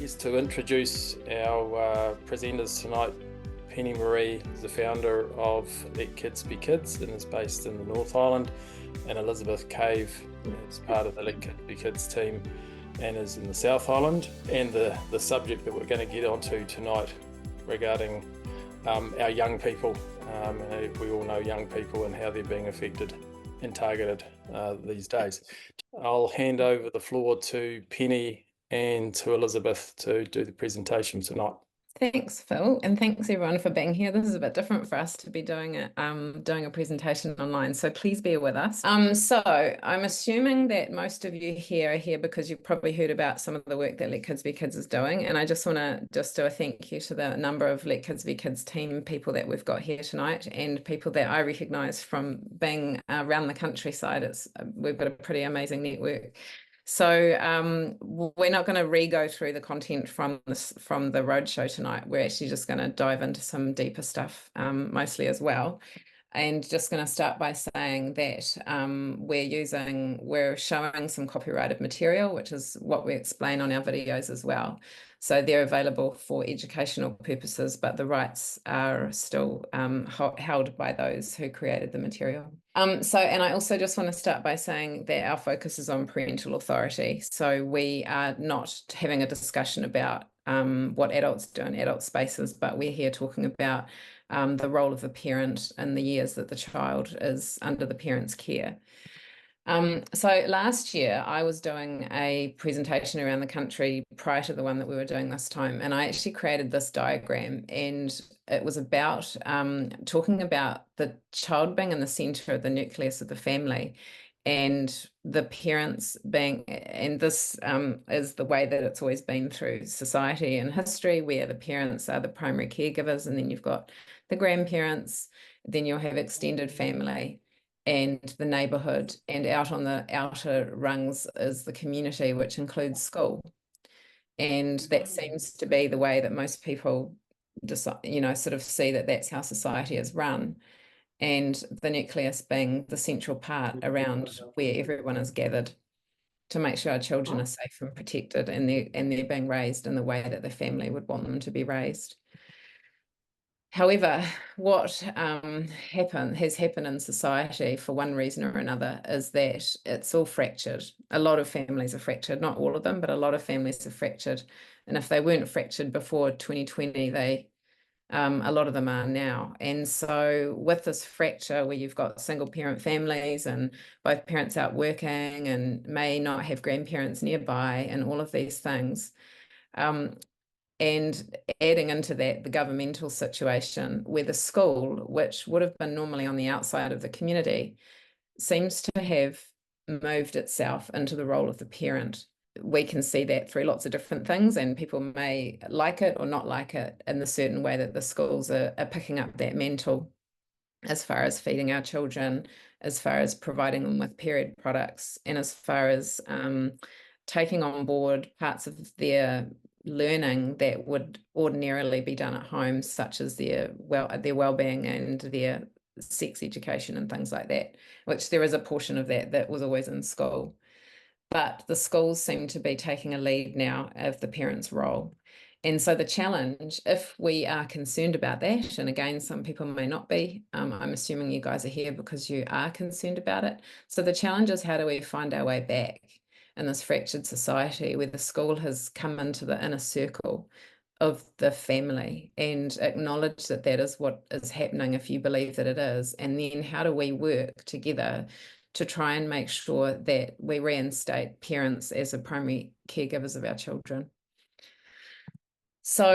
Yes, to introduce our presenters tonight, Penny Marie is the founder of Let Kids Be Kids and is based in the North Island, and Elisabeth Cave is part of the Let Kids Be Kids team and is in the South Island. And the subject that we're going to get onto tonight regarding our young people. We all know young people and how they're being affected and targeted these days. I'll hand over the floor to Penny and to Elisabeth to do the presentation tonight. Thanks, Phil, and thanks everyone for being here. This is a bit different for us to be doing a presentation online, so please bear with us. So I'm assuming that most of you here are here because you've probably heard about some of the work that Let Kids Be Kids is doing, and I just want to do a thank you to the number of Let Kids Be Kids team people that we've got here tonight and people that I recognise from being around the countryside. We've got a pretty amazing network. So we're not going to re-go through the content from the ROADSHOW tonight. We're actually just going to dive into some deeper stuff mostly as well. And just going to start by saying that we're showing some copyrighted material, which is what we explain on our videos as well. So they're available for educational purposes, but the rights are still held by those who created the material. And I also just want to start by saying that our focus is on parental authority. So we are not having a discussion about what adults do in adult spaces, but we're here talking about the role of the parent in the years that the child is under the parent's care. So last year I was doing a presentation around the country prior to the one that we were doing this time, and I actually created this diagram, and it was about talking about the child being in the center of the nucleus of the family and the parents being, and this is the way that it's always been through society and history, where the parents are the primary caregivers, and then you've got the grandparents, then you'll have extended family and the neighborhood, and out on the outer rungs is the community, which includes school. And that seems to be the way that most people decide, sort of see that that's how society is run. And the nucleus being the central part around where everyone is gathered to make sure our children are safe and protected, and they're being raised in the way that the family would want them to be raised. However, what has happened in society for one reason or another is that it's all fractured. A lot of families are fractured, not all of them, but a lot of families are fractured. And if they weren't fractured before 2020, a lot of them are now. And so with this fracture where you've got single parent families and both parents out working and may not have grandparents nearby and all of these things, and adding into that the governmental situation where the school, which would have been normally on the outside of the community, seems to have moved itself into the role of the parent. We can see that through lots of different things, and people may like it or not like it in the certain way that the schools are picking up that mantle as far as feeding our children, as far as providing them with period products, and as far as taking on board parts of their learning that would ordinarily be done at home, such as their well-being and their sex education and things like that, which there is a portion of that was always in school. But the schools seem to be taking a lead now of the parents' role. And so the challenge, if we are concerned about that, and again, some people may not be, I'm assuming you guys are here because you are concerned about it. So the challenge is, how do we find our way back in this fractured society where the school has come into the inner circle of the family, and acknowledge that that is what is happening if you believe that it is? And then how do we work together to try and make sure that we reinstate parents as the primary caregivers of our children? So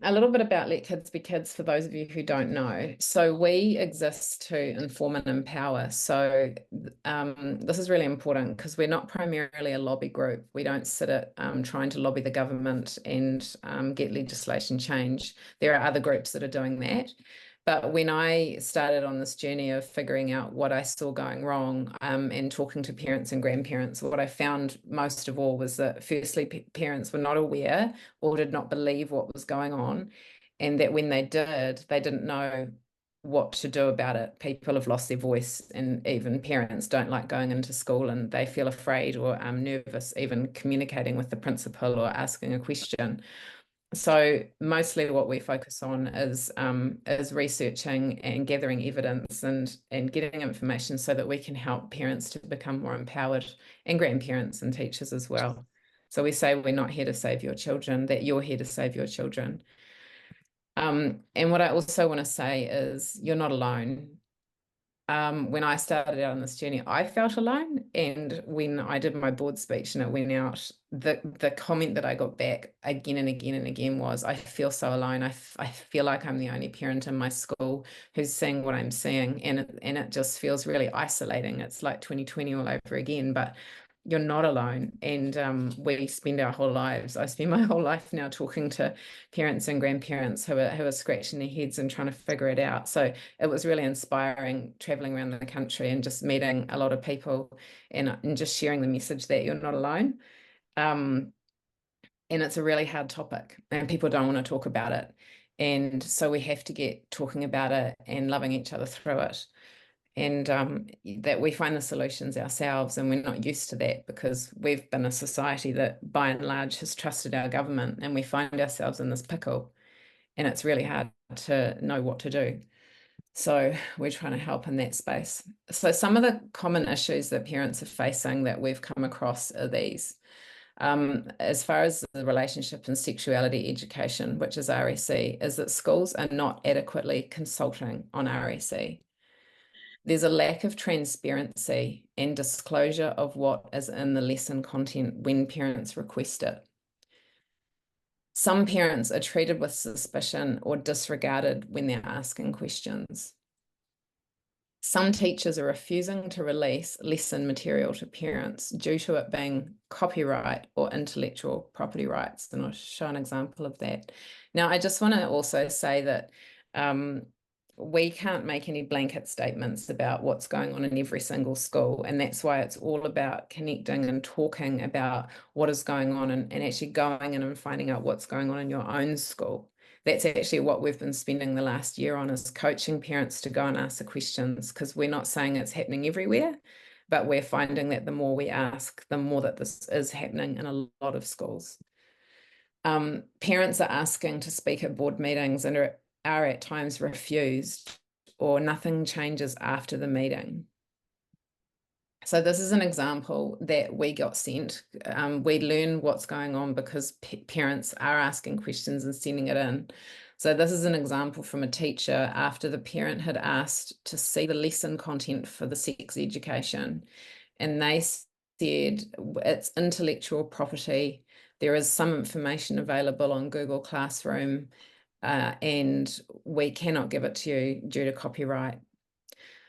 a little bit about Let Kids Be Kids for those of you who don't know. So we exist to inform and empower. So this is really important because we're not primarily a lobby group. We don't sit at trying to lobby the government and get legislation change. There are other groups that are doing that. But when I started on this journey of figuring out what I saw going wrong and talking to parents and grandparents, what I found most of all was that firstly, parents were not aware or did not believe what was going on, and that when they did, they didn't know what to do about it. People have lost their voice, and even parents don't like going into school, and they feel afraid or nervous even communicating with the principal or asking a question. So mostly what we focus on is researching and gathering evidence and getting information so that we can help parents to become more empowered, and grandparents and teachers as well. So we say we're not here to save your children, that you're here to save your children. And what I also want to say is you're not alone. When I started out on this journey, I felt alone. And when I did my board speech and it went out, the comment that I got back again and again and again was, I feel so alone. I feel like I'm the only parent in my school who's seeing what I'm seeing. And it just feels really isolating. It's like 2020 all over again. But you're not alone. And we spend our whole lives, I spend my whole life now talking to parents and grandparents who are scratching their heads and trying to figure it out. So it was really inspiring traveling around the country and just meeting a lot of people and just sharing the message that you're not alone. And it's a really hard topic and people don't want to talk about it. And so we have to get talking about it and loving each other through it. And that we find the solutions ourselves, and we're not used to that because we've been a society that by and large has trusted our government, and we find ourselves in this pickle, and it's really hard to know what to do. So we're trying to help in that space. So some of the common issues that parents are facing that we've come across are these. As far as the relationship and sexuality education, which is RSE, is that schools are not adequately consulting on RSE. There's a lack of transparency and disclosure of what is in the lesson content when parents request it. Some parents are treated with suspicion or disregarded when they're asking questions. Some teachers are refusing to release lesson material to parents due to it being copyright or intellectual property rights. And I'll show an example of that. Now, I just want to also say that we can't make any blanket statements about what's going on in every single school. And that's why it's all about connecting and talking about what is going on and actually going in and finding out what's going on in your own school. That's actually what we've been spending the last year on, is coaching parents to go and ask the questions, because we're not saying it's happening everywhere, but we're finding that the more we ask, the more that this is happening in a lot of schools. Parents are asking to speak at board meetings and are at times refused, or nothing changes after the meeting. So this is an example that we got sent. We learn what's going on because parents are asking questions and sending it in. So this is an example from a teacher after the parent had asked to see the lesson content for the sex education. And they said it's intellectual property. There is some information available on Google Classroom, and we cannot give it to you due to copyright.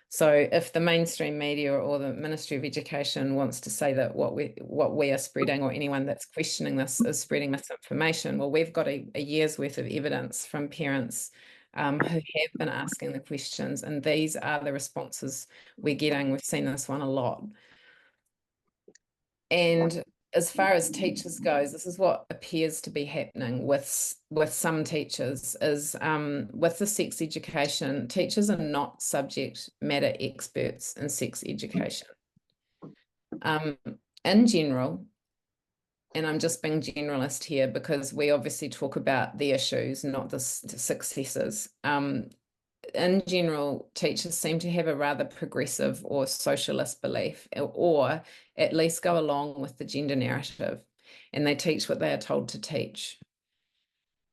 So if the mainstream media or the Ministry of Education wants to say that what we are spreading, or anyone that's questioning this, is spreading misinformation, well, we've got a year's worth of evidence from parents who have been asking the questions, and these are the responses we're getting. We've seen this one a lot. And as far as teachers goes, this is what appears to be happening with some teachers is with the sex education, teachers are not subject matter experts in sex education. In general, and I'm just being generalist here because we obviously talk about the issues, not the successes. In general, teachers seem to have a rather progressive or socialist belief, or at least go along with the gender narrative, and they teach what they are told to teach.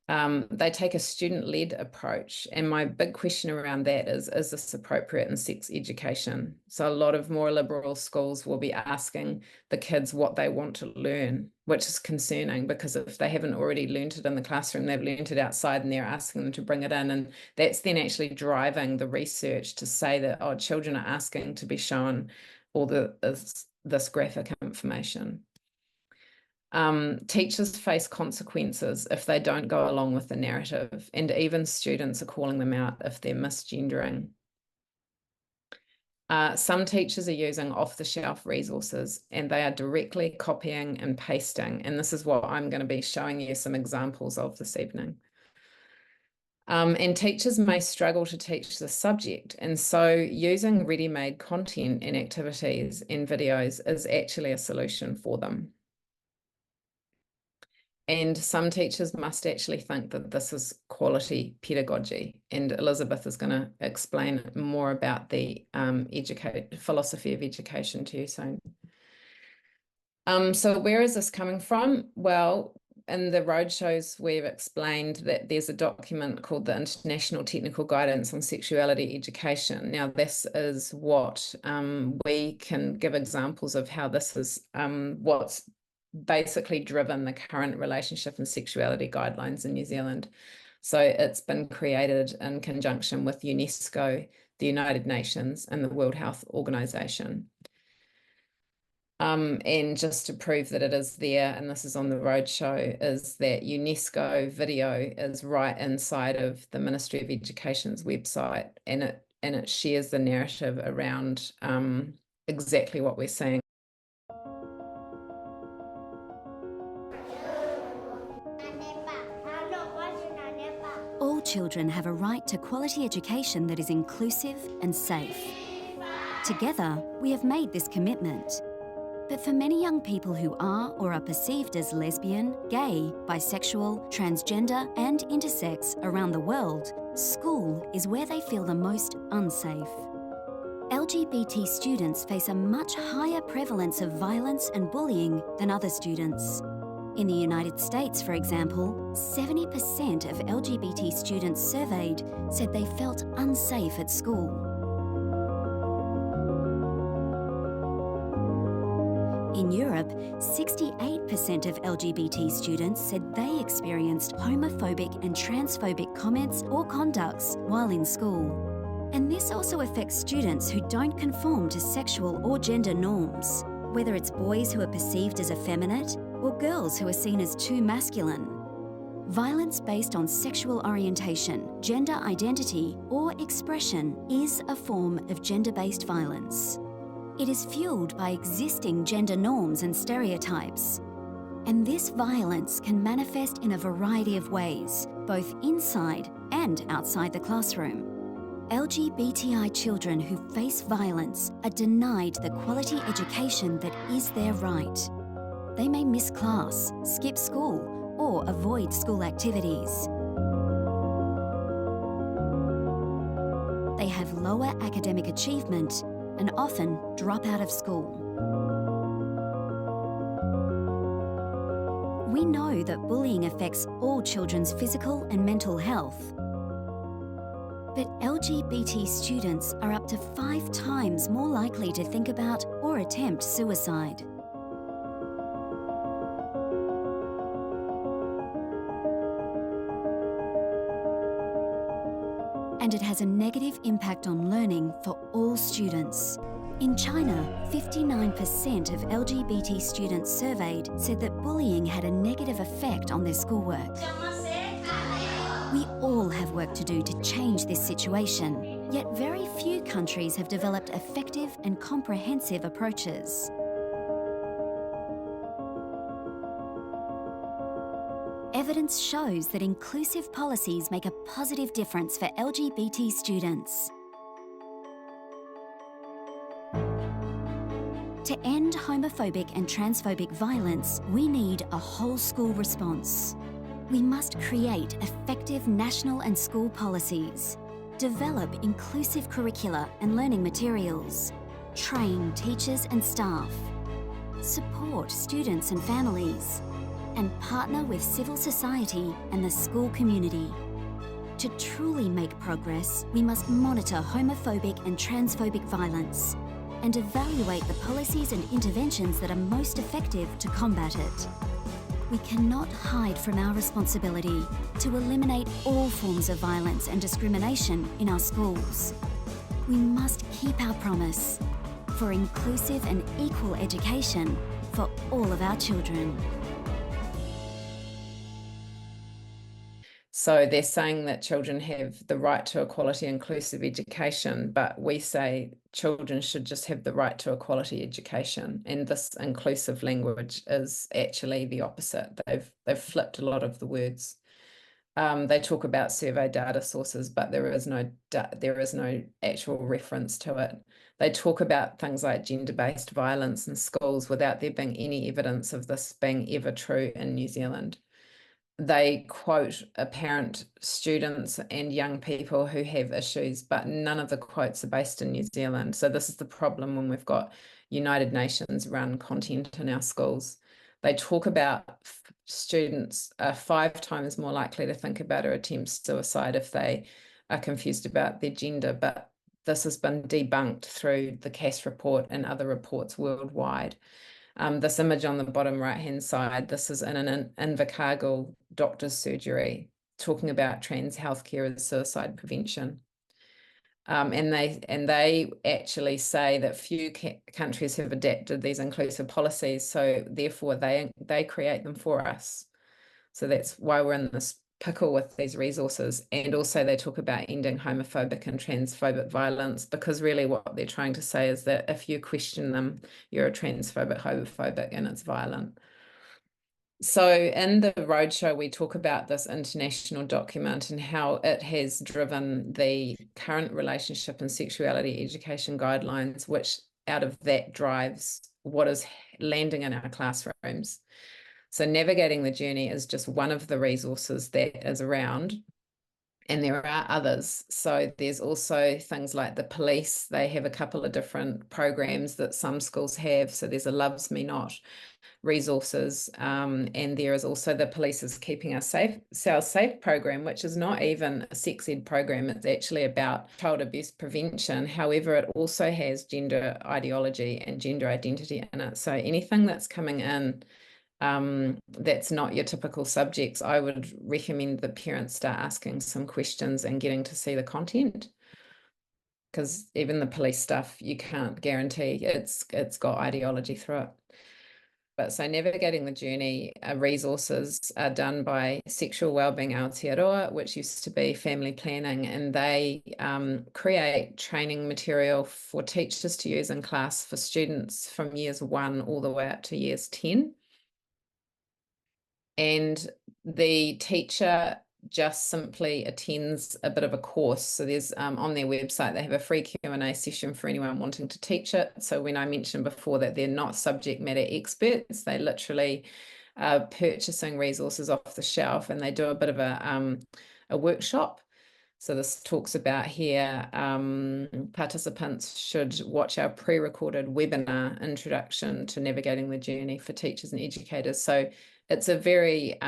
They take a student-led approach, and my big question around that is this appropriate in sex education? So a lot of more liberal schools will be asking the kids what they want to learn, which is concerning, because if they haven't already learned it in the classroom, they've learned it outside, and they're asking them to bring it in. And that's then actually driving the research to say that, oh, children are asking to be shown all this graphic information. Teachers face consequences if they don't go along with the narrative, and even students are calling them out if they're misgendering. Some teachers are using off-the-shelf resources, and they are directly copying and pasting, and this is what I'm going to be showing you some examples of this evening. And teachers may struggle to teach the subject. And so using ready-made content and activities and videos is actually a solution for them. And some teachers must actually think that this is quality pedagogy. And Elisabeth is going to explain more about the philosophy of education to you soon. So where is this coming from? Well, in the roadshows, we've explained that there's a document called the International Technical Guidance on Sexuality Education. Now, this is what we can give examples of how this is what's basically driven the current relationship and sexuality guidelines in New Zealand. So it's been created in conjunction with UNESCO, the United Nations, and the World Health Organization. And just to prove that it is there, and this is on the roadshow, is that UNESCO video is right inside of the Ministry of Education's website, and it shares the narrative around exactly what we're seeing. All children have a right to quality education that is inclusive and safe. Together, we have made this commitment. But for many young people who are or are perceived as lesbian, gay, bisexual, transgender and intersex around the world, school is where they feel the most unsafe. LGBT students face a much higher prevalence of violence and bullying than other students. In the United States, for example, 70% of LGBT students surveyed said they felt unsafe at school. In Europe, 68% of LGBT students said they experienced homophobic and transphobic comments or conducts while in school. And this also affects students who don't conform to sexual or gender norms, whether it's boys who are perceived as effeminate or girls who are seen as too masculine. Violence based on sexual orientation, gender identity, or expression is a form of gender-based violence. It is fueled by existing gender norms and stereotypes. And this violence can manifest in a variety of ways, both inside and outside the classroom. LGBTI children who face violence are denied the quality education that is their right. They may miss class, skip school, or avoid school activities. They have lower academic achievement and often drop out of school. We know that bullying affects all children's physical and mental health. But LGBT students are up to 5 times more likely to think about or attempt suicide. And it has a negative impact on learning for all students. In China, 59% of LGBT students surveyed said that bullying had a negative effect on their schoolwork. We all have work to do to change this situation, yet very few countries have developed effective and comprehensive approaches. Evidence shows that inclusive policies make a positive difference for LGBT students. To end homophobic and transphobic violence, we need a whole school response. We must create effective national and school policies, develop inclusive curricula and learning materials, train teachers and staff, support students and families, and partner with civil society and the school community. To truly make progress, we must monitor homophobic and transphobic violence and evaluate the policies and interventions that are most effective to combat it. We cannot hide from our responsibility to eliminate all forms of violence and discrimination in our schools. We must keep our promise for inclusive and equal education for all of our children. So they're saying that children have the right to a quality inclusive education, but we say children should just have the right to a quality education. And this inclusive language is actually the opposite. They've flipped a lot of the words. They talk about survey data sources, but there is no actual reference to it. They talk about things like gender-based violence in schools without there being any evidence of this being ever true in New Zealand. They quote apparent students and young people who have issues, but none of the quotes are based in New Zealand. So this is the problem when we've got United Nations run content in our schools. They talk about students are 5 times more likely to think about or attempt suicide if they are confused about their gender, but this has been debunked through the CAS report and other reports worldwide. This image on the bottom right-hand side, this is in an Invercargill doctor's surgery talking about trans healthcare as suicide prevention. And they actually say that few countries have adapted these inclusive policies, so therefore they create them for us. So that's why we're in this pickle with these resources. And also they talk about ending homophobic and transphobic violence, because really what they're trying to say is that if you question them, you're a transphobic, homophobic, and it's violent. So in the roadshow, we talk about this international document and how it has driven the current relationship and sexuality education guidelines, which out of that drives what is landing in our classrooms. So navigating the journey is just one of the resources that is around, and there are others. So there's also things like the police. They have a couple of different programs that some schools have. So there's a Loves Me Not resources, and there is also the Police is Keeping Us Safe program, which is not even a sex ed program. It's actually about child abuse prevention. However, it also has gender ideology and gender identity in it. So anything that's coming in that's not your typical subjects, I would recommend that parents start asking some questions and getting to see the content, because even the police stuff, you can't guarantee it's got ideology through it. But so navigating the journey, resources are done by Sexual Wellbeing Aotearoa, which used to be Family Planning, and they create training material for teachers to use in class for students from years 1 all the way up to years 10. And the teacher just simply attends a bit of a course. So there's on their website, they have a free Q&A session for anyone wanting to teach it. So when I mentioned before that they're not subject matter experts, they literally are purchasing resources off the shelf, and they do a bit of a workshop. So this talks about here, participants should watch our pre-recorded webinar, Introduction to Navigating the Journey for Teachers and Educators. So it's a very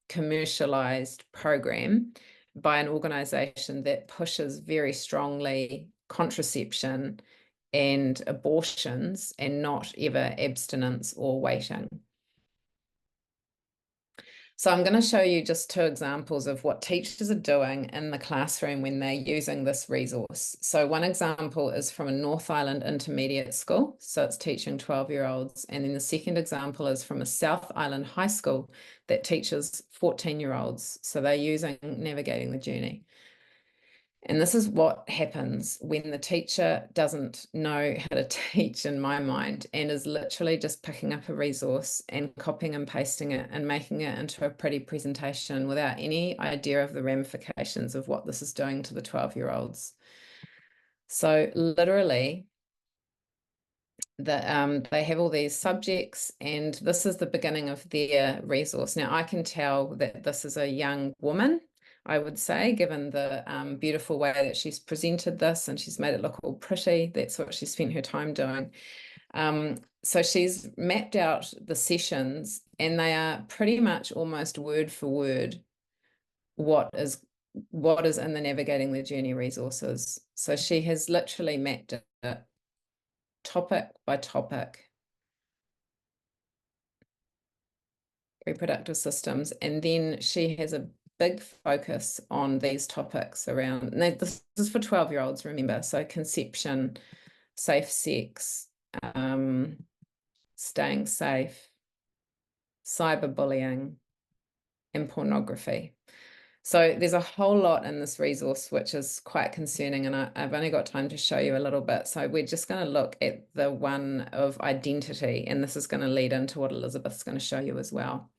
commercialized program by an organization that pushes very strongly contraception and abortions, and not ever abstinence or waiting. So I'm going to show you just 2 examples of what teachers are doing in the classroom when they're using this resource. So one example is from a North Island intermediate school. So it's teaching 12-year-olds. And then the second example is from a South Island high school that teaches 14-year-olds. So they're using Navigating the Journey. And this is what happens when the teacher doesn't know how to teach, in my mind, and is literally just picking up a resource and copying and pasting it and making it into a pretty presentation without any idea of the ramifications of what this is doing to the 12-year-olds. So literally, they have all these subjects, and this is the beginning of their resource. Now, I can tell that this is a young woman, I would say, given the beautiful way that she's presented this, and she's made it look all pretty. That's what she spent her time doing. So she's mapped out the sessions, and they are pretty much almost word for word what is in the Navigating the Journey resources. So she has literally mapped it topic by topic. Reproductive systems, and then she has a big focus on these topics around, and this is for 12-year-olds, remember, so conception, safe sex, staying safe, cyberbullying, and pornography. So there's a whole lot in this resource, which is quite concerning, and I've only got time to show you a little bit. So we're just going to look at the one of identity, and this is going to lead into what Elisabeth's going to show you as well.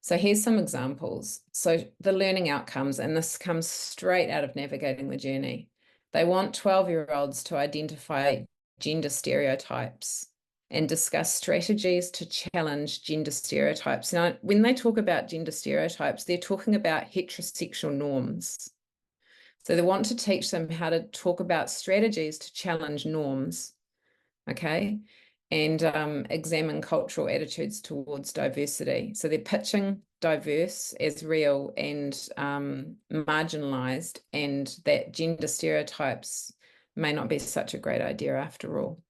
So here's some examples. So the learning outcomes, and this comes straight out of Navigating the Journey. They want 12-year-olds to identify gender stereotypes and discuss strategies to challenge gender stereotypes. Now, when they talk about gender stereotypes, they're talking about heterosexual norms. So they want to teach them how to talk about strategies to challenge norms, okay, and examine cultural attitudes towards diversity. So they're pitching diverse as real and marginalized, and that gender stereotypes may not be such a great idea after all.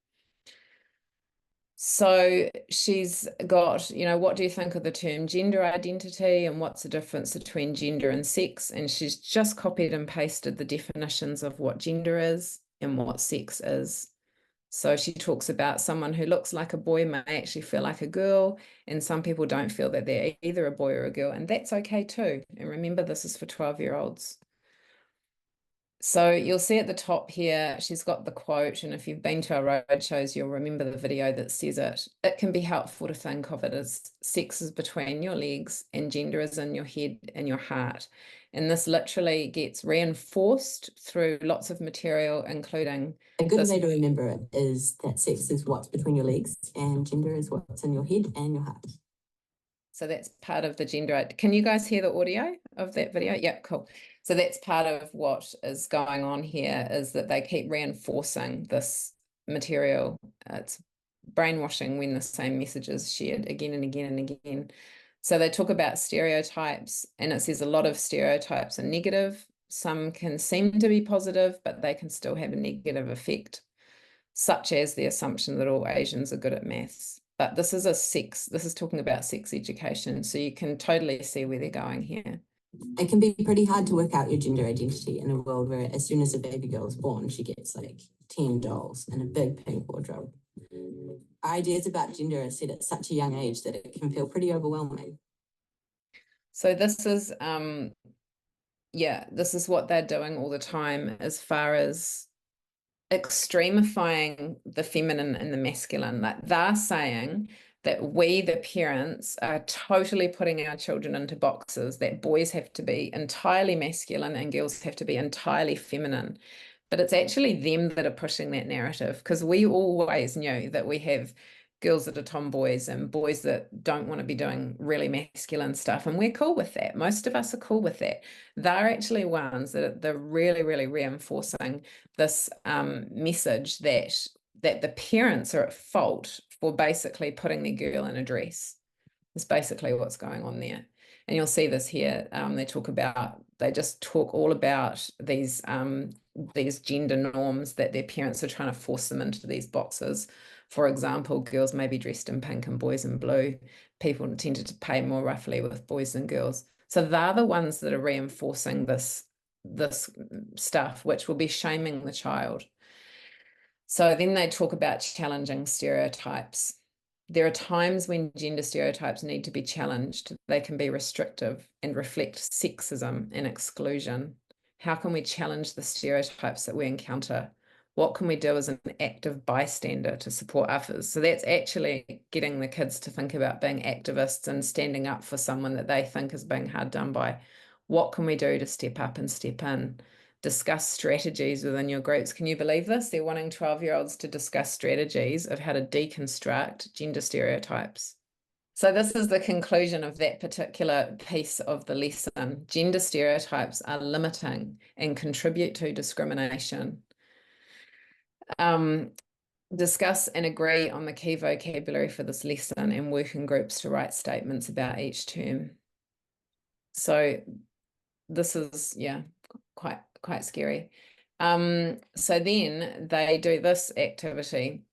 So she's got, what do you think of the term gender identity and what's the difference between gender and sex? And she's just copied and pasted the definitions of what gender is and what sex is. So she talks about someone who looks like a boy may actually feel like a girl, and some people don't feel that they're either a boy or a girl, and that's okay too. And remember, this is for 12-year-olds. So you'll see at the top here, she's got the quote, and if you've been to our roadshows, you'll remember the video that says it. It can be helpful to think of it as sex is between your legs and gender is in your head and your heart. And this literally gets reinforced through lots of material, including... A good way to remember it is that sex is what's between your legs and gender is what's in your head and your heart. So that's part of the gender. Can you guys hear the audio of that video? Yeah, cool. So that's part of what is going on here, is that they keep reinforcing this material. It's brainwashing when the same message is shared again and again and again. So they talk about stereotypes, and it says a lot of stereotypes are negative. Some can seem to be positive, but they can still have a negative effect, such as the assumption that all Asians are good at maths. But this is talking about sex education, so you can totally see where they're going here. It can be pretty hard to work out your gender identity in a world where as soon as a baby girl is born, she gets like 10 dolls and a big pink wardrobe. Ideas about gender are set at such a young age that it can feel pretty overwhelming. So this is, this is what they're doing all the time as far as extremifying the feminine and the masculine. Like they're saying that we, the parents, are totally putting our children into boxes, that boys have to be entirely masculine and girls have to be entirely feminine. But it's actually them that are pushing that narrative, because we always knew that we have girls that are tomboys and boys that don't want to be doing really masculine stuff, and we're cool with that. Most of us are cool with that. They're actually ones that they're really, really reinforcing this message that the parents are at fault for basically putting their girl in a dress. That's basically what's going on there. And you'll see this here. They just talk all about these gender norms that their parents are trying to force them into these boxes. For example, girls may be dressed in pink and boys in blue. People tended to pay more roughly with boys and girls. So they're the ones that are reinforcing this stuff, which will be shaming the child. So then they talk about challenging stereotypes. There are times when gender stereotypes need to be challenged. They can be restrictive and reflect sexism and exclusion. How can we challenge the stereotypes that we encounter? What can we do as an active bystander to support others? So that's actually getting the kids to think about being activists and standing up for someone that they think is being hard done by. What can we do to step up and step in? Discuss strategies within your groups. Can you believe this? They're wanting 12-year-olds to discuss strategies of how to deconstruct gender stereotypes. So this is the conclusion of that particular piece of the lesson. Gender stereotypes are limiting and contribute to discrimination. Discuss and agree on the key vocabulary for this lesson and work in groups to write statements about each term. So this is, quite scary. So then they do this activity.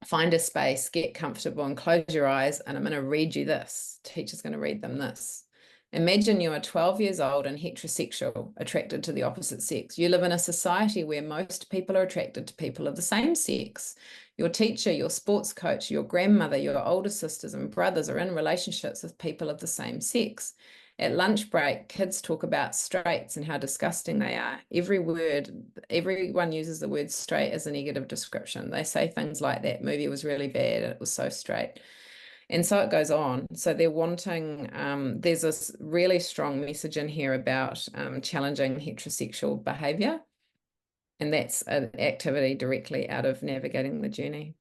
Find a space, get comfortable and close your eyes, and I'm going to read you this. Teacher's going to read them this. Imagine you are 12 years old and heterosexual, attracted to the opposite sex. You live in a society where most people are attracted to people of the same sex. Your teacher, your sports coach, your grandmother, your older sisters and brothers are in relationships with people of the same sex. At lunch break, kids talk about straights and how disgusting they are. Everyone uses the word straight as a negative description. They say things like, that movie was really bad, it was so straight. And so it goes on. So they're wanting, there's this really strong message in here about challenging heterosexual behavior. And that's an activity directly out of Navigating the Journey.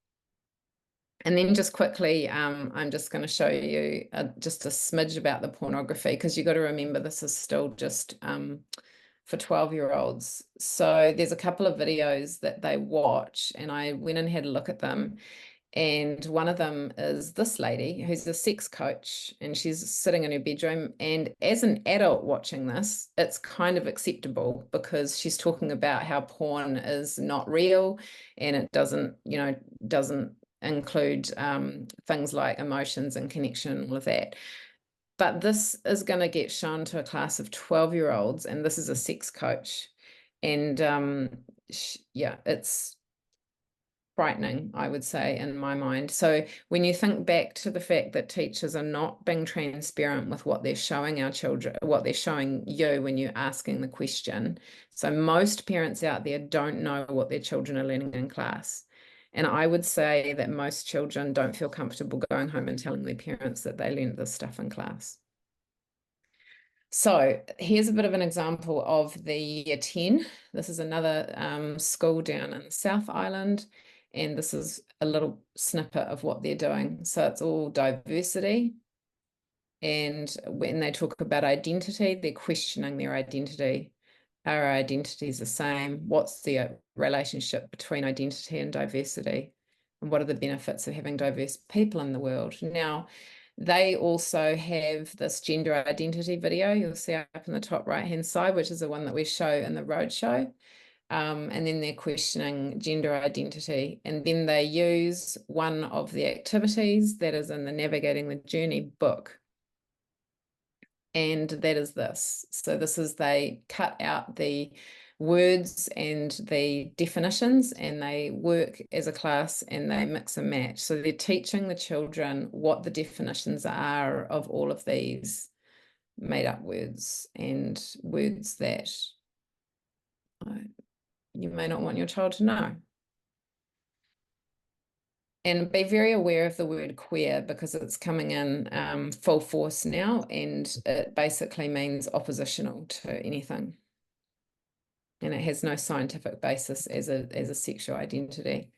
And then just quickly, I'm just going to show you just a smidge about the pornography, because you've got to remember this is still just for 12-year-olds. So there's a couple of videos that they watch, and I went and had a look at them. And one of them is this lady who's a sex coach, and she's sitting in her bedroom. And as an adult watching this, it's kind of acceptable, because she's talking about how porn is not real, and it doesn't include things like emotions and connection and all of that. But this is going to get shown to a class of 12-year-olds, and this is a sex coach. And yeah, it's frightening, I would say, in my mind. So when you think back to the fact that teachers are not being transparent with what they're showing our children, what they're showing you when you're asking the question. So most parents out there don't know what their children are learning in class. And I would say that most children don't feel comfortable going home and telling their parents that they learned this stuff in class. So here's a bit of an example of the year 10. This is another school down in the South Island, and this is a little snippet of what they're doing. So it's all diversity. And when they talk about identity, they're questioning their identity. Are our identities the same? What's the relationship between identity and diversity? And what are the benefits of having diverse people in the world? Now, they also have this gender identity video you'll see up in the top right-hand side, which is the one that we show in the ROADSHOW. And then they're questioning gender identity. And then they use one of the activities that is in the Navigating the Journey book. And that is this. So this is, they cut out the words and the definitions, and they work as a class and they mix and match. So they're teaching the children what the definitions are of all of these made up words, and words that you may not want your child to know. And be very aware of the word queer, because it's coming in full force now, and it basically means oppositional to anything. And it has no scientific basis as a sexual identity.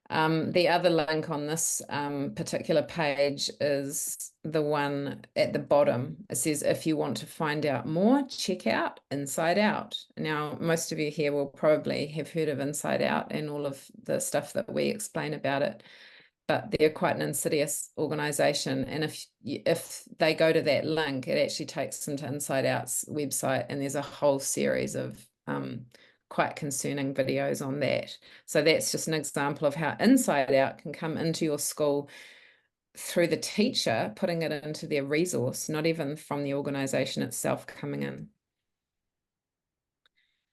The other link on this particular page is the one at the bottom. It says, if you want to find out more, check out Inside Out. Now, most of you here will probably have heard of Inside Out and all of the stuff that we explain about it, but they're quite an insidious organization. And if they go to that link, it actually takes them to Inside Out's website, and there's a whole series of quite concerning videos on that. So that's just an example of how Inside Out can come into your school through the teacher putting it into their resource, not even from the organization itself coming in.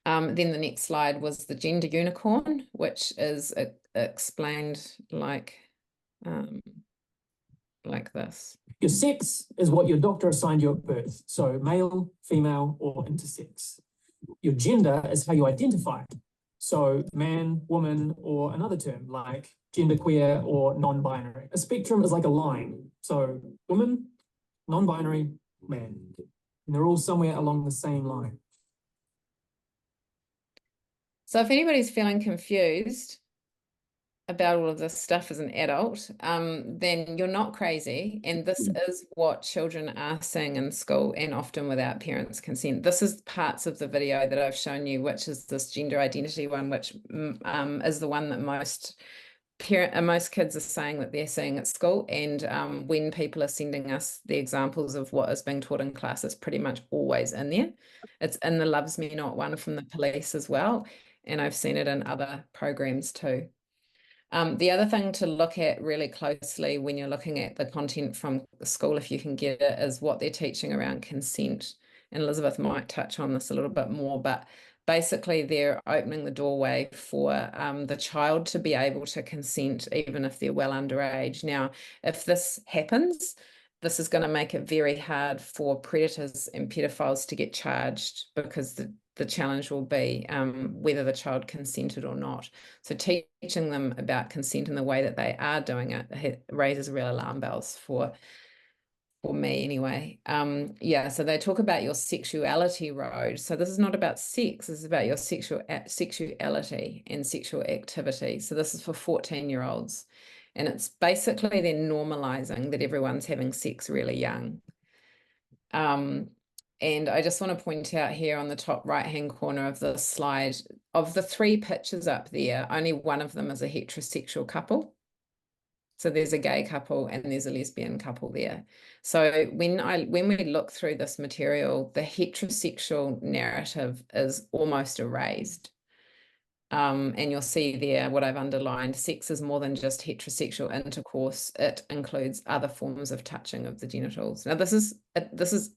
Then the next slide was the gender unicorn, which is explained like this. Your sex is what your doctor assigned you at birth, so male, female, or intersex. Your gender is how you identify, so man, woman, or another term like genderqueer or non-binary. A spectrum is like a line, so woman, non-binary, man. And they're all somewhere along the same line. So if anybody's feeling confused about all of this stuff as an adult, then you're not crazy. And this is what children are seeing in school, and often without parents' consent. This is parts of the video that I've shown you, which is this gender identity one, which is the one that most kids are saying that they're seeing at school. And when people are sending us the examples of what is being taught in class, it's pretty much always in there. It's in the Loves Me Not one from the police as well. And I've seen it in other programs too. The other thing to look at really closely when you're looking at the content from the school, if you can get it, is what they're teaching around consent. And Elisabeth might touch on this a little bit more, but basically they're opening the doorway for the child to be able to consent even if they're well underage. Now, if this happens, this is going to make it very hard for predators and pedophiles to get charged, because the challenge will be whether the child consented or not. So teaching them about consent in the way that they are doing it raises real alarm bells for me anyway. Yeah, so they talk about your sexuality road. So this is not about sex, this is about your sexuality and sexual activity. So this is for 14-year-olds. And it's basically they're normalizing that everyone's having sex really young. And I just want to point out here on the top right-hand corner of the slide, of the 3 pictures up there, only one of them is a heterosexual couple. So there's a gay couple and there's a lesbian couple there. So when we look through this material, the heterosexual narrative is almost erased. And you'll see there what I've underlined: sex is more than just heterosexual intercourse. It includes other forms of touching of the genitals. Now this is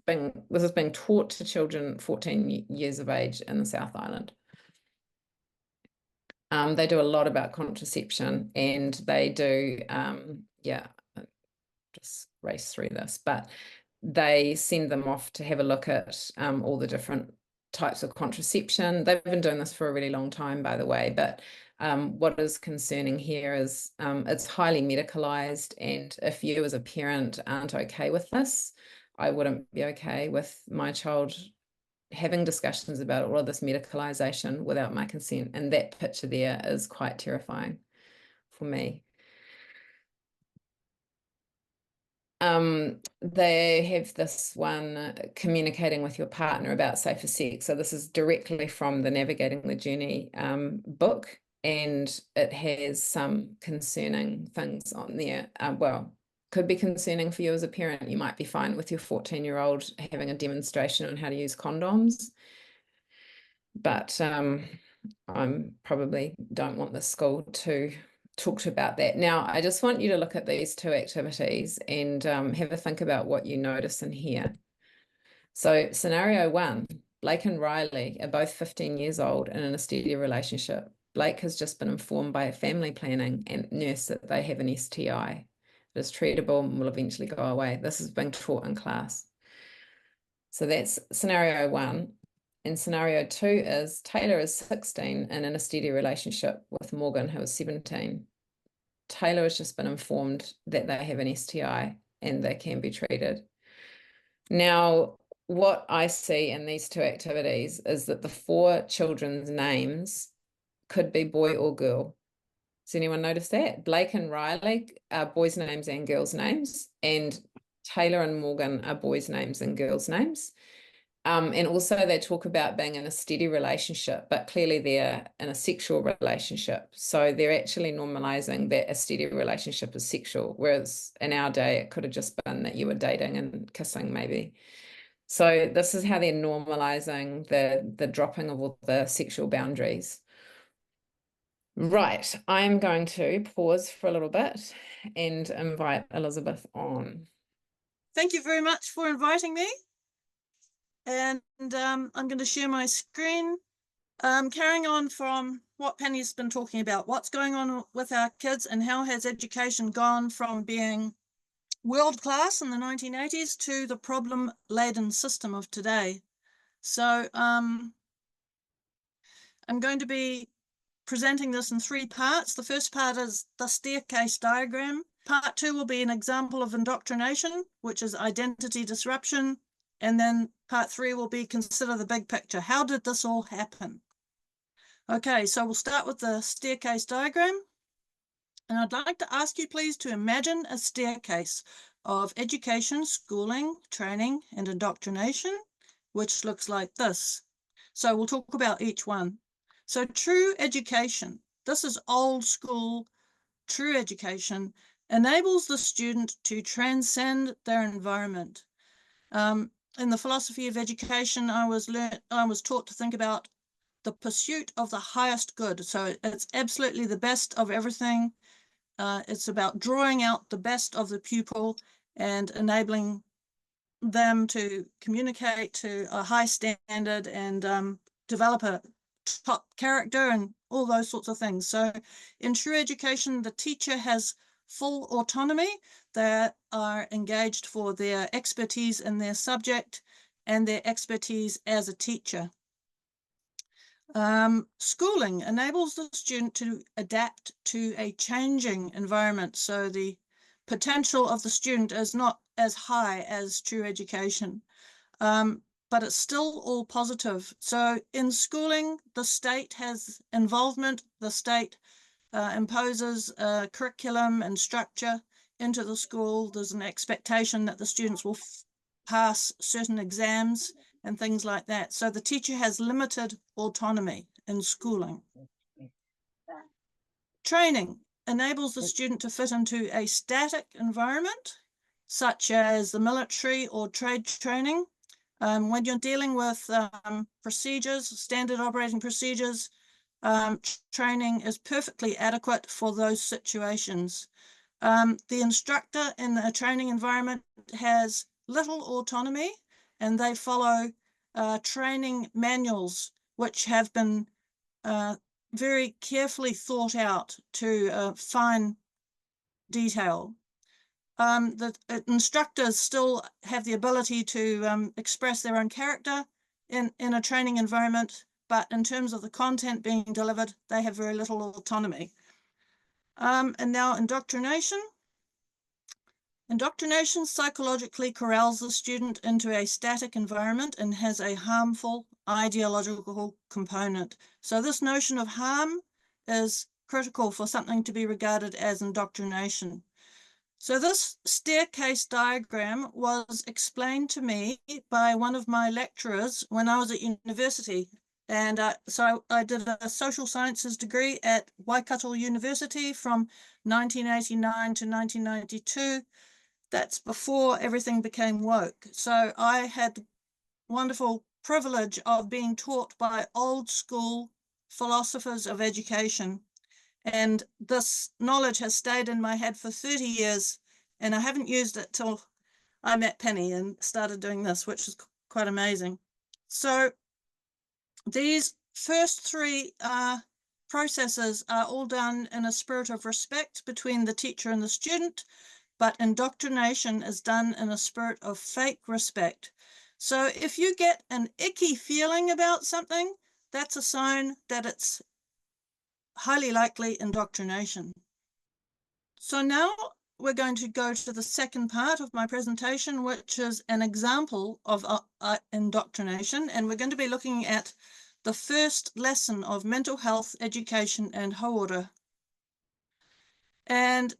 being taught to children 14 years of age in the South Island. They do a lot about contraception, and they do, yeah, just race through this, but they send them off to have a look at all the different types of contraception. They've been doing this for a really long time, by the way, but what is concerning here is it's highly medicalized, and if you as a parent aren't okay with this, I wouldn't be okay with my child having discussions about all of this medicalization without my consent. And that picture there is quite terrifying for me. They have this one, communicating with your partner about safer sex. So this is directly from the Navigating the Journey book, and it has some concerning things on there. Well, could be concerning for you as a parent. You might be fine with your 14-year-old having a demonstration on how to use condoms, but I probably don't want the school to talk about that. Now, I just want you to look at these 2 activities and have a think about what you notice in here. So scenario 1, Blake and Riley are both 15 years old and in a steady relationship. Blake has just been informed by a family planning and nurse that they have an STI. It is treatable and will eventually go away. This is being taught in class. So that's scenario 1. And scenario 2 is Taylor is 16 and in a steady relationship with Morgan, who is 17. Taylor has just been informed that they have an STI and they can be treated. Now, what I see in these 2 activities is that the 4 children's names could be boy or girl. Does anyone notice that? Blake and Riley are boys' names and girls' names, and Taylor and Morgan are boys' names and girls' names. And also they talk about being in a steady relationship, but clearly they're in a sexual relationship. So they're actually normalizing that a steady relationship is sexual, whereas in our day, it could have just been that you were dating and kissing maybe. So this is how they're normalizing the dropping of all the sexual boundaries. Right, I'm going to pause for a little bit and invite Elisabeth on. Thank you very much for inviting me. And I'm going to share my screen. Carrying on from what Penny's been talking about, what's going on with our kids and how has education gone from being world-class in the 1980s to the problem-laden system of today. So I'm going to be presenting this in 3 parts. The first part is the staircase diagram. Part 2 will be an example of indoctrination, which is identity disruption. And then part 3 will be consider the big picture. How did this all happen? Okay, so we'll start with the staircase diagram. And I'd like to ask you please to imagine a staircase of education, schooling, training, and indoctrination, which looks like this. So we'll talk about each one. So true education, this is old school, true education, enables the student to transcend their environment. In the philosophy of education, I was taught to think about the pursuit of the highest good. So it's absolutely the best of everything. It's about drawing out the best of the pupil and enabling them to communicate to a high standard and develop a top character and all those sorts of things. So in true education, the teacher has full autonomy. They are engaged for their expertise in their subject and their expertise as a teacher. Schooling enables the student to adapt to a changing environment. So the potential of the student is not as high as true education, but it's still all positive. So in schooling, the state has involvement. The state imposes a curriculum and structure into the school. There's an expectation that the students will pass certain exams and things like that. So the teacher has limited autonomy in schooling. Training enables the student to fit into a static environment, such as the military or trade training. When you're dealing with procedures, standard operating procedures, training is perfectly adequate for those situations. The instructor in a training environment has little autonomy, and they follow training manuals which have been very carefully thought out to fine detail. The instructors still have the ability to express their own character in a training environment, but in terms of the content being delivered, they have very little autonomy. And now indoctrination. Indoctrination psychologically corrals the student into a static environment and has a harmful ideological component. So this notion of harm is critical for something to be regarded as indoctrination. So this staircase diagram was explained to me by one of my lecturers when I was at university. And so I did a social sciences degree at Waikato University from 1989 to 1992. That's before everything became woke. So I had the wonderful privilege of being taught by old school philosophers of education. And this knowledge has stayed in my head for 30 years, and I haven't used it till I met Penny and started doing this, which is quite amazing. So these first three processes are all done in a spirit of respect between the teacher and the student, but indoctrination is done in a spirit of fake respect. So if you get an icky feeling about something, that's a sign that it's highly likely indoctrination. So now we're going to go to the second part of my presentation, which is an example of indoctrination. And we're going to be looking at the first lesson of mental health education and hauora. And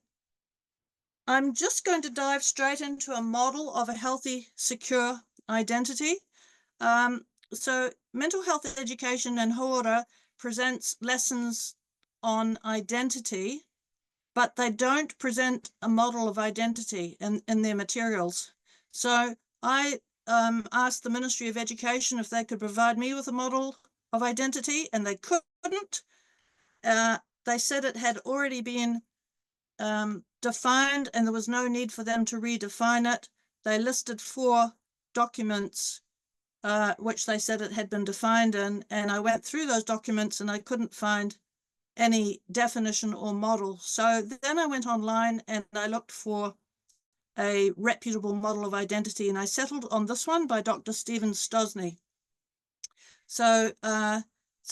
I'm just going to dive straight into a model of a healthy, secure identity. So mental health education and hauora presents lessons on identity, but they don't present a model of identity in their materials. So I asked the Ministry of Education if they could provide me with a model of identity, and they couldn't. They said it had already been defined and there was no need for them to redefine it. They listed 4 documents which they said it had been defined in, and I went through those documents and I couldn't find any definition or model. So then I went online and I looked for a reputable model of identity, and I settled on this one by Dr. Stephen Stosny. So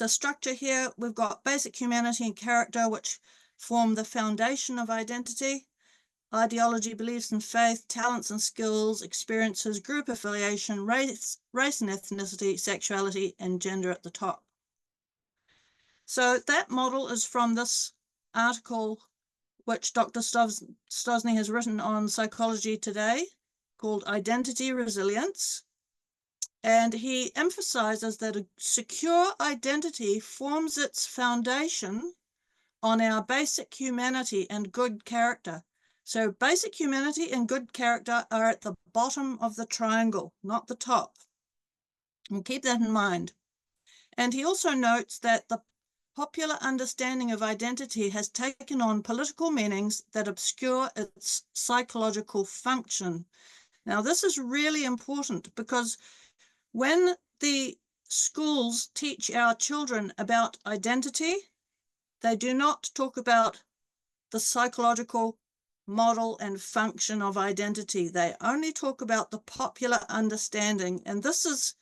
structure here, we've got basic humanity and character, which form the foundation of identity. Ideology, beliefs and faith, talents and skills, experiences, group affiliation, race and ethnicity, sexuality, and gender at the top. So that model is from this article which Dr. Stosny has written on Psychology Today, called Identity Resilience. And he emphasizes that a secure identity forms its foundation on our basic humanity and good character. So basic humanity and good character are at the bottom of the triangle, not the top. And keep that in mind. And he also notes that the popular understanding of identity has taken on political meanings that obscure its psychological function. Now, this is really important because when the schools teach our children about identity, they do not talk about the psychological model and function of identity. They only talk about the popular understanding, and this is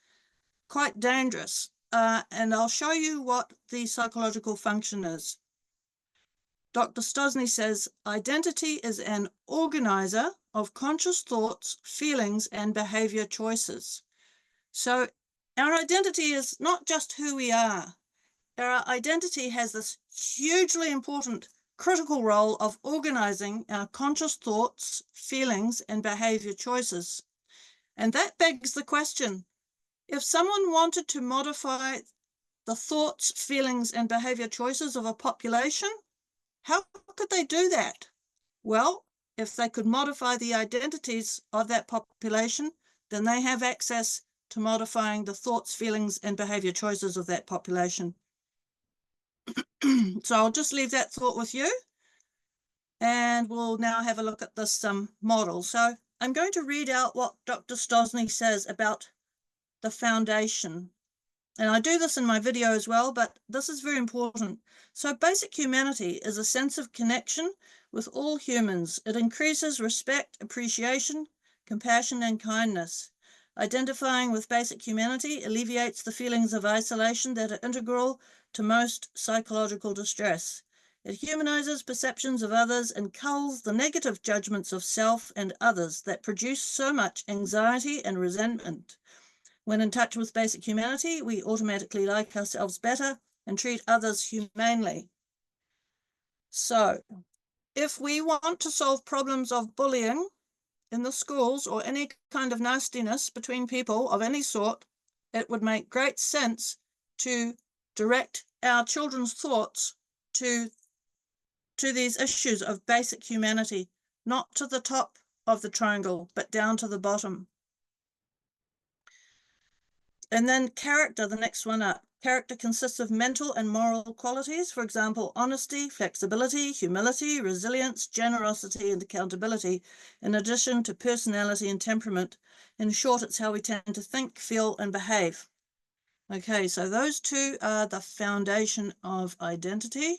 quite dangerous and I'll show you what the psychological function is. Dr. Stosny says, identity is an organizer of conscious thoughts, feelings, and behavior choices. So our identity is not just who we are. Our identity has this hugely important critical role of organizing our conscious thoughts, feelings, and behavior choices. And that begs the question, if someone wanted to modify the thoughts, feelings, and behavior choices of a population, how could they do that? Well, if they could modify the identities of that population, then they have access to modifying the thoughts, feelings, and behavior choices of that population. So I'll just leave that thought with you. And we'll now have a look at this model. So I'm going to read out what Dr. Stosny says about the foundation. And I do this in my video as well, but this is very important. So basic humanity is a sense of connection with all humans. It increases respect, appreciation, compassion, and kindness. Identifying with basic humanity alleviates the feelings of isolation that are integral to most psychological distress. It humanizes perceptions of others and culls the negative judgments of self and others that produce so much anxiety and resentment. When in touch with basic humanity, we automatically like ourselves better and treat others humanely. So, if we want to solve problems of bullying in the schools or any kind of nastiness between people of any sort, it would make great sense to direct our children's thoughts to these issues of basic humanity, not to the top of the triangle, but down to the bottom. And then character, the next one up. Character consists of mental and moral qualities, for example, honesty, flexibility, humility, resilience, generosity, and accountability, in addition to personality and temperament. In short, it's how we tend to think, feel, and behave. Okay, so those two are the foundation of identity.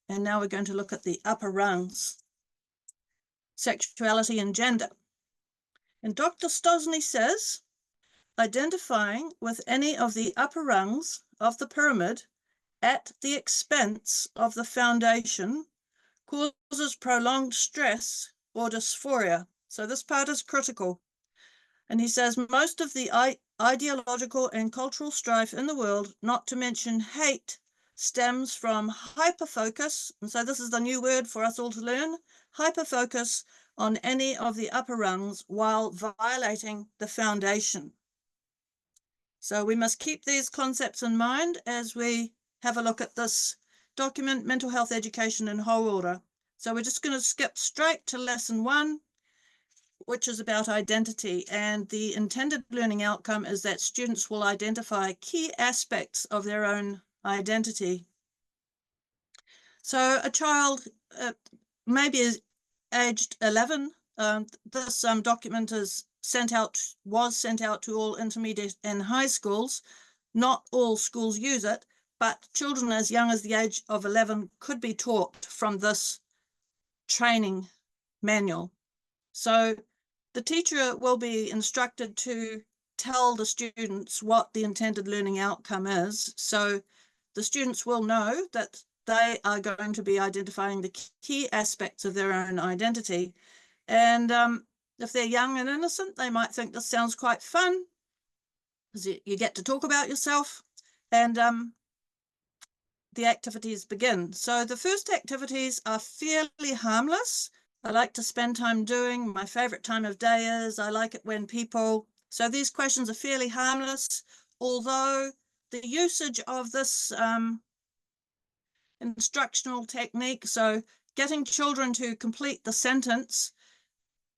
And now we're going to look at the upper rungs, sexuality and gender. And Dr. Stosny says, identifying with any of the upper rungs of the pyramid at the expense of the foundation causes prolonged stress or dysphoria. So this part is critical. And he says most of the ideological and cultural strife in the world, not to mention hate, stems from hyperfocus. And so this is the new word for us all to learn, hyperfocus on any of the upper rungs while violating the foundation. So we must keep these concepts in mind as we have a look at this document, Mental Health Education in Whole Order. So we're just going to skip straight to lesson 1, which is about identity. And the intended learning outcome is that students will identify key aspects of their own identity. So a child maybe is aged 11. This document is was sent out to all intermediate and high schools. Not all schools use it, but children as young as the age of 11 could be taught from this training manual. So the teacher will be instructed to tell the students what the intended learning outcome is. So the students will know that they are going to be identifying the key aspects of their own identity. And if they're young and innocent, they might think this sounds quite fun, because you get to talk about yourself, and the activities begin. So the first activities are fairly harmless. I like to spend time doing. My favorite time of day is, I like it when people, so these questions are fairly harmless, although the usage of this instructional technique, so getting children to complete the sentence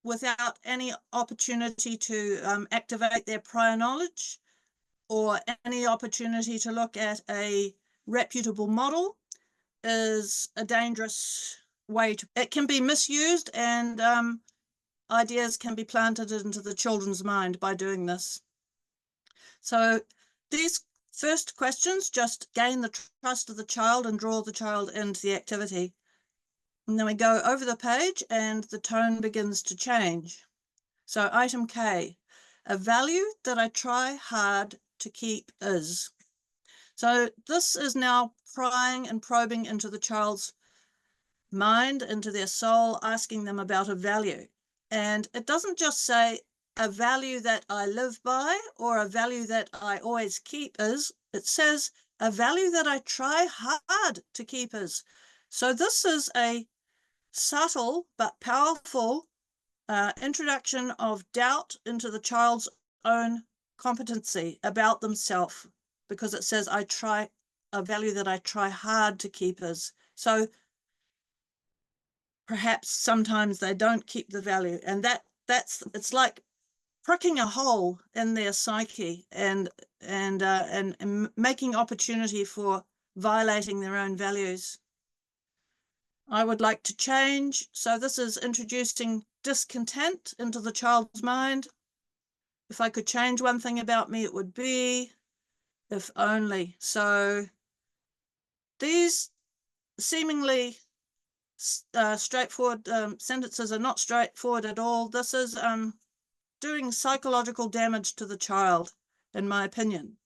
without any opportunity to activate their prior knowledge or any opportunity to look at a reputable model, is a dangerous way to, it can be misused, and ideas can be planted into the children's mind by doing this. So these first questions just gain the trust of the child and draw the child into the activity. And then we go over the page and the tone begins to change. So item K, a value that I try hard to keep is. So this is now prying and probing into the child's mind, into their soul, asking them about a value. And it doesn't just say a value that I live by or a value that I always keep is, it says a value that I try hard to keep is. So this is a subtle but powerful introduction of doubt into the child's own competency about themselves, because it says I try, a value that I try hard to keep is. So perhaps sometimes they don't keep the value, and it's like pricking a hole in their psyche and making opportunity for violating their own values. I would like to change. So this is introducing discontent into the child's mind. If I could change one thing about me, it would be if only. So these seemingly straightforward sentences are not straightforward at all. This is doing psychological damage to the child, in my opinion.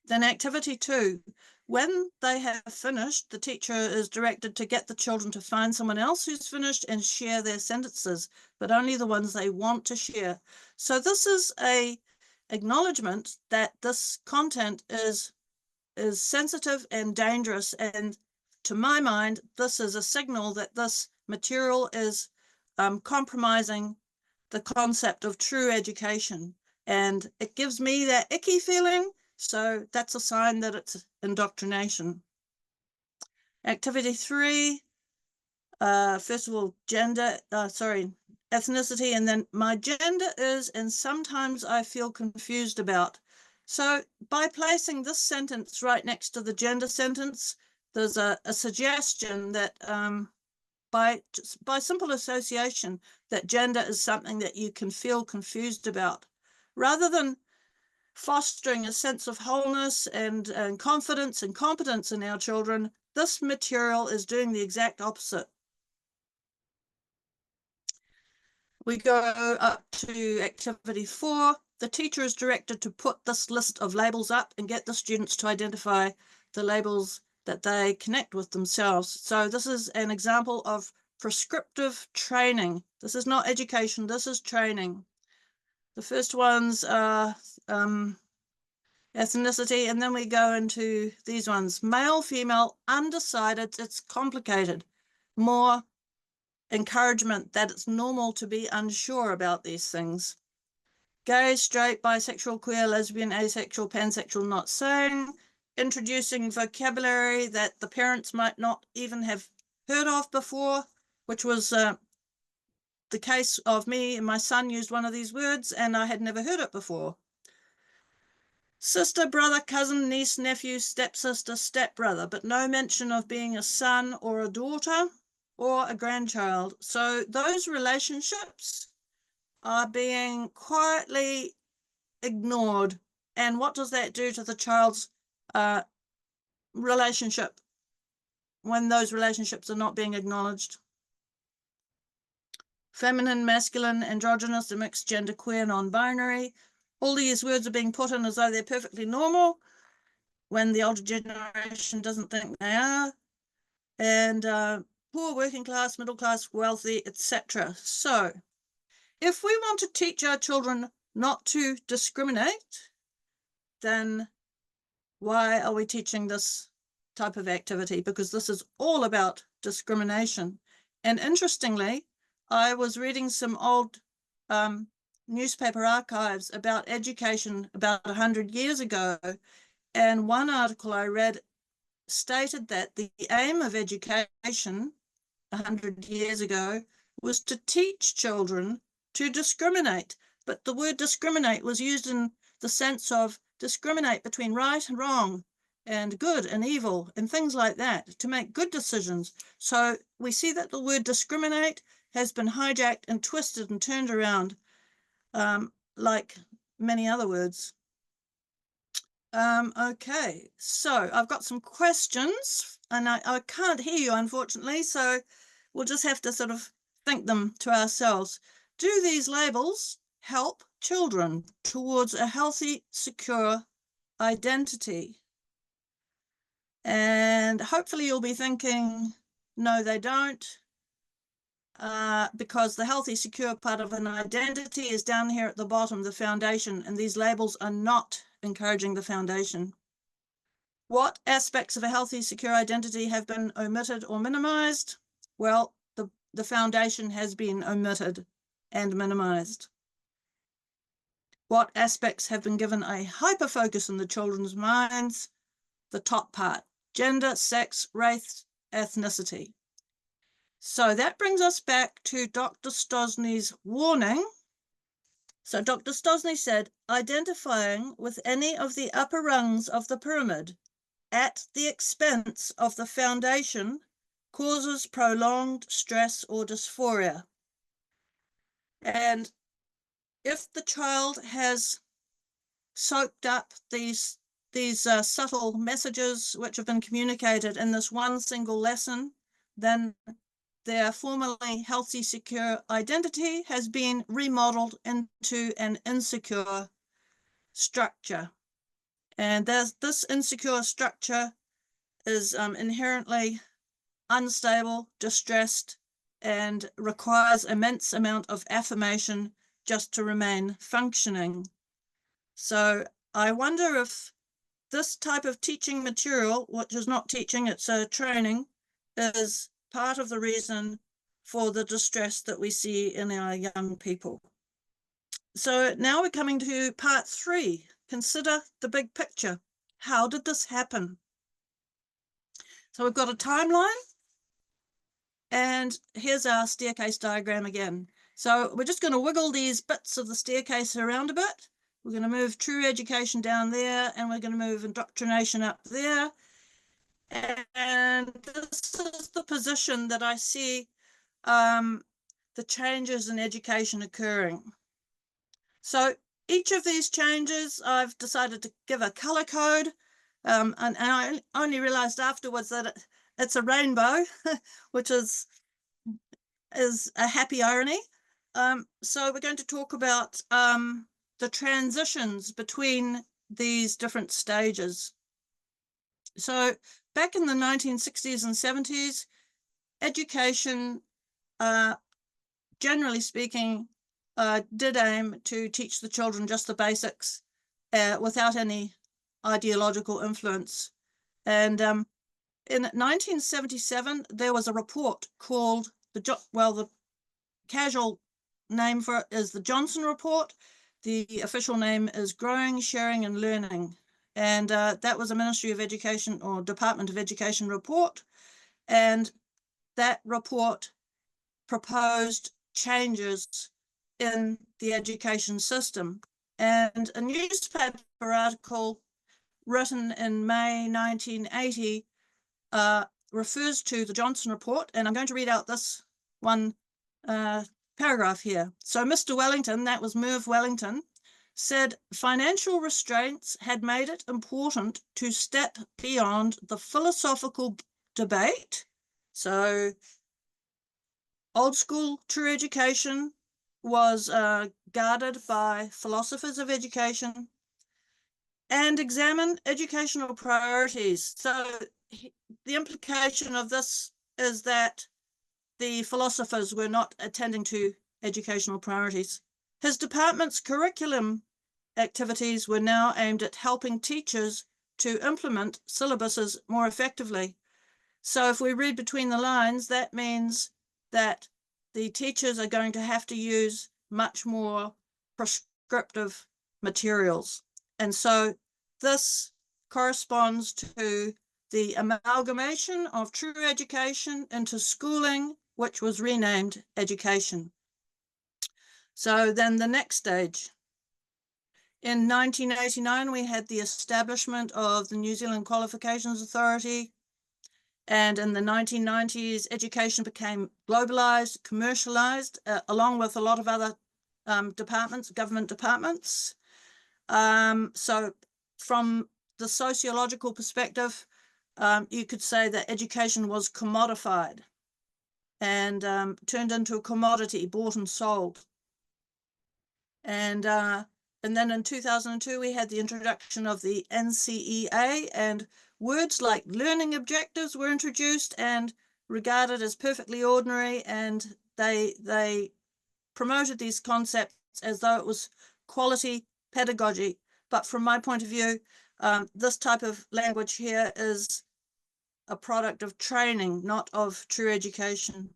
Then activity 2, when they have finished, the teacher is directed to get the children to find someone else who's finished and share their sentences, but only the ones they want to share. So this is a acknowledgement that this content is sensitive and dangerous, and to my mind, this is a signal that this material is compromising the concept of true education, and it gives me that icky feeling. So that's a sign that it's indoctrination. Activity 3, first of all, ethnicity, and then my gender is, and sometimes I feel confused about. So by placing this sentence right next to the gender sentence, there's a suggestion that by simple association, that gender is something that you can feel confused about, rather than fostering a sense of wholeness and confidence and competence in our children. This material is doing the exact opposite. We go up to activity 4. The teacher is directed to put this list of labels up and get the students to identify the labels that they connect with themselves. So this is an example of prescriptive training. This is not education, this is training. The first ones are ethnicity, and then we go into these ones: male, female, undecided. It's complicated. More encouragement that it's normal to be unsure about these things. Gay, straight, bisexual, queer, lesbian, asexual, pansexual, not saying. Introducing vocabulary that the parents might not even have heard of before, which was the case of me, and my son used one of these words and I had never heard it before. Sister, brother, cousin, niece, nephew, stepsister, stepbrother, but no mention of being a son or a daughter or a grandchild. So those relationships are being quietly ignored. And what does that do to the child's relationship when those relationships are not being acknowledged? Feminine, masculine, androgynous, and mixed gender, queer, non-binary. All these words are being put in as though they're perfectly normal when the older generation doesn't think they are. And poor, working class, middle class, wealthy, etc. So if we want to teach our children not to discriminate, then why are we teaching this type of activity? Because this is all about discrimination. And interestingly, I was reading some old newspaper archives about education about 100 years ago, and one article I read stated that the aim of education 100 years ago was to teach children to discriminate, but the word discriminate was used in the sense of discriminate between right and wrong and good and evil and things like that, to make good decisions. So we see that the word discriminate has been hijacked and twisted and turned around like many other words. Okay, so I've got some questions and I can't hear you, unfortunately, so we'll just have to sort of think them to ourselves. Do these labels help children towards a healthy, secure identity? And hopefully you'll be thinking, no, they don't, because the healthy, secure part of an identity is down here at the bottom, the foundation, and these labels are not encouraging the foundation. What aspects of a healthy, secure identity have been omitted or minimized? Well, the foundation has been omitted and minimized. What aspects have been given a hyperfocus in the children's minds? The top part: gender, sex, race, ethnicity. So that brings us back to Dr. Stosny's warning. So Dr. Stosny said, identifying with any of the upper rungs of the pyramid at the expense of the foundation causes prolonged stress or dysphoria. And if the child has soaked up these subtle messages which have been communicated in this one single lesson, then their formerly healthy, secure identity has been remodeled into an insecure structure. And this insecure structure is inherently unstable, distressed, and requires immense amount of affirmation just to remain functioning. So I wonder if this type of teaching material, which is not teaching, it's a training, is part of the reason for the distress that we see in our young people. So now we're coming to part 3. Consider the big picture. How did this happen? So we've got a timeline, and here's our staircase diagram again. So we're just going to wiggle these bits of the staircase around a bit. We're going to move true education down there, and we're going to move indoctrination up there. And this is the position that I see the changes in education occurring. So each of these changes, I've decided to give a color code, and I only realized afterwards that it's a rainbow, which is a happy irony. So we're going to talk about the transitions between these different stages. So back in the 1960s and 70s, education, generally speaking, did aim to teach the children just the basics without any ideological influence. And in 1977, there was a report called the casual name for it is the Johnson Report. The official name is Growing, Sharing and Learning. And that was a Ministry of Education or Department of Education report. And that report proposed changes in the education system. And a newspaper article written in May 1980 refers to the Johnson Report, and I'm going to read out this one paragraph here. So Mr. Wellington, that was Merv Wellington, said financial restraints had made it important to step beyond the philosophical debate. So old school true education was guarded by philosophers of education, and examine educational priorities. So the implication of this is that the philosophers were not attending to educational priorities. His department's curriculum activities were now aimed at helping teachers to implement syllabuses more effectively. So if we read between the lines, that means that the teachers are going to have to use much more prescriptive materials. And so this corresponds to the amalgamation of true education into schooling, which was renamed education. So then the next stage. In 1989, we had the establishment of the New Zealand Qualifications Authority. And in the 1990s, education became globalized, commercialized, along with a lot of other departments, government departments. So from the sociological perspective, you could say that education was commodified and turned into a commodity, bought and sold. And And then in 2002, we had the introduction of the NCEA, and words like learning objectives were introduced and regarded as perfectly ordinary, and they promoted these concepts as though it was quality pedagogy. But from my point of view, this type of language here is a product of training, not of true education.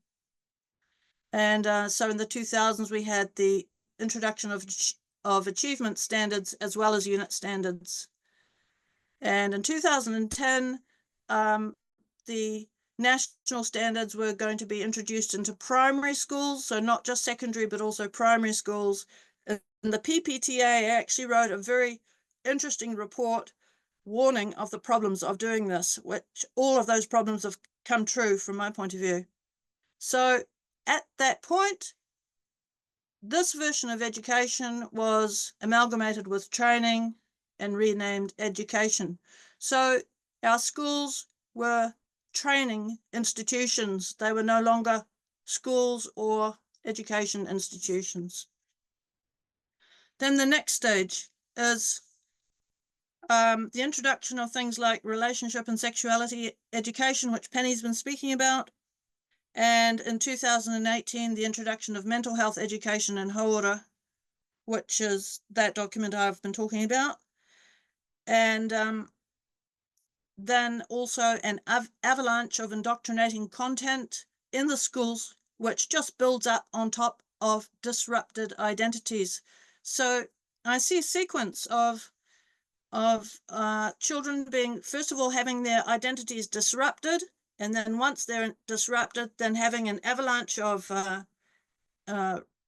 And so in the 2000s, we had the introduction of achievement standards as well as unit standards. And in 2010, the national standards were going to be introduced into primary schools, so not just secondary, but also primary schools. And the PPTA actually wrote a very interesting report warning of the problems of doing this, which all of those problems have come true from my point of view. So at that point, this version of education was amalgamated with training and renamed education. So our schools were training institutions. They were no longer schools or education institutions. Then the next stage is the introduction of things like relationship and sexuality education, which Penny's been speaking about. And in 2018, the introduction of mental health education in Hauora, which is that document I've been talking about. And then also an avalanche of indoctrinating content in the schools, which just builds up on top of disrupted identities. So I see a sequence of children being, first of all, having their identities disrupted, and then once they're disrupted, then having an avalanche of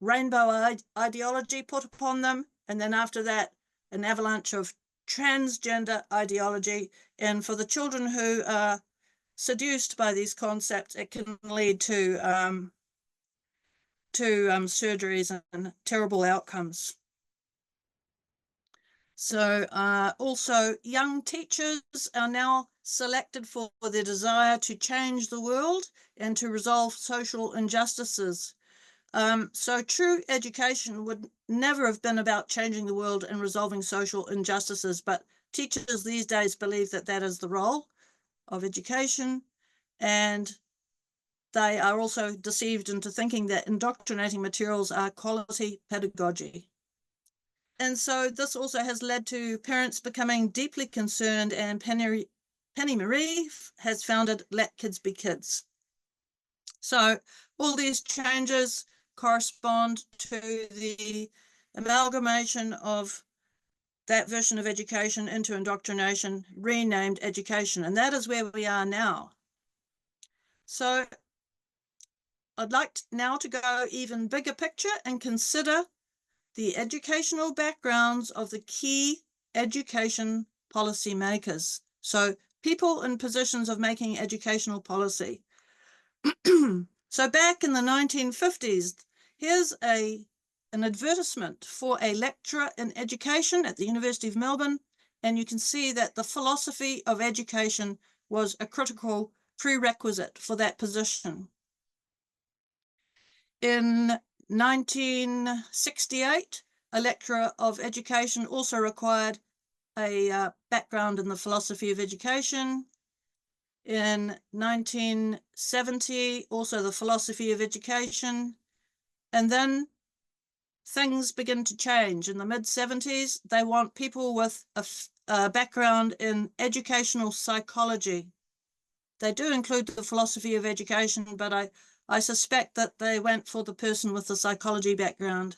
rainbow ideology put upon them, and then after that, an avalanche of transgender ideology. And for the children who are seduced by these concepts, it can lead to surgeries and terrible outcomes. So also young teachers are now selected for their desire to change the world and to resolve social injustices. So true education would never have been about changing the world and resolving social injustices, but teachers these days believe that that is the role of education, and they are also deceived into thinking that indoctrinating materials are quality pedagogy. And so this also has led to parents becoming deeply concerned, and Penny Marie has founded Let Kids Be Kids. So all these changes correspond to the amalgamation of that version of education into indoctrination, renamed education, and that is where we are now. So I'd like now to go even bigger picture and consider the educational backgrounds of the key education policy makers. So people in positions of making educational policy. So back in the 1950s, here's an advertisement for a lecturer in education at the University of Melbourne, and you can see that the philosophy of education was a critical prerequisite for that position. In 1968, a lecturer of education also required a background in the philosophy of education. In 1970, also the philosophy of education. And then things begin to change. In the mid-70s, they want people with a background in educational psychology. They do include the philosophy of education, but I suspect that they went for the person with the psychology background.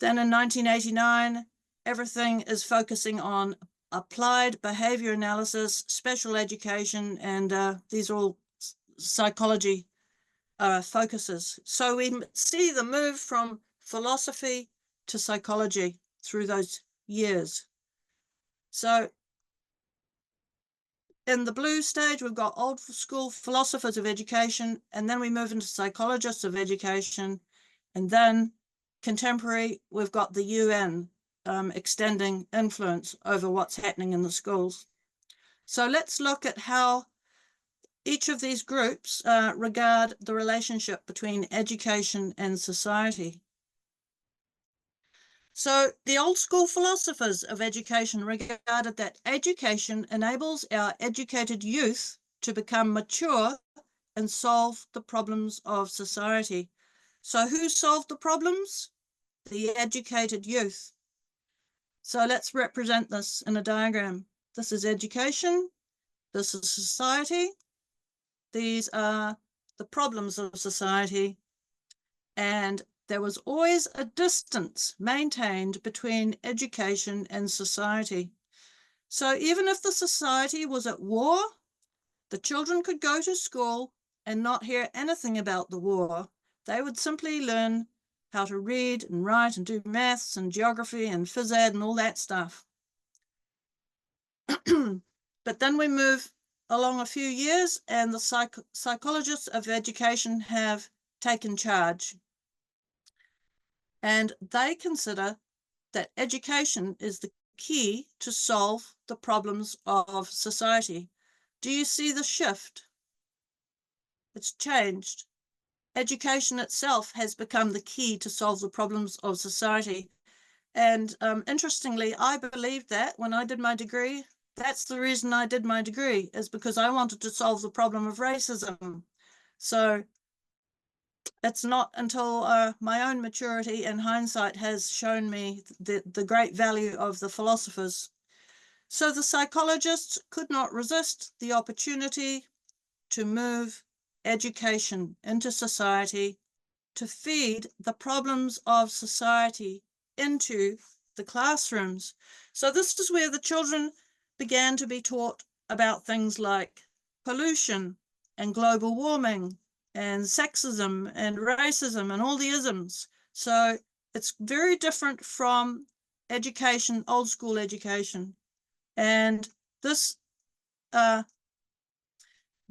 Then in 1989, everything is focusing on applied behavior analysis, special education, and these are all psychology focuses. So we see the move from philosophy to psychology through those years. So in the blue stage, we've got old school philosophers of education, and then we move into psychologists of education, and then contemporary, we've got the UN extending influence over what's happening in the schools. So let's look at how each of these groups regard the relationship between education and society. So the old school philosophers of education regarded that education enables our educated youth to become mature and solve the problems of society. So who solved the problems? The educated youth. So let's represent this in a diagram. This is education. This is society. These are the problems of society. And there was always a distance maintained between education and society. So even if the society was at war, the children could go to school and not hear anything about the war. They would simply learn how to read and write and do maths and geography and phys ed and all that stuff. But then we move along a few years and the psychologists of education have taken charge. And they consider that education is the key to solve the problems of society. Do you see the shift? It's changed. Education itself has become the key to solve the problems of society. And interestingly, I believed that when I did my degree. That's the reason I did my degree, is because I wanted to solve the problem of racism. So it's not until my own maturity and hindsight has shown me the great value of the philosophers. So the psychologists could not resist the opportunity to move education into society, to feed the problems of society into the classrooms. So this is where the children began to be taught about things like pollution and global warming and sexism and racism and all the isms. So it's very different from education, old school education. And this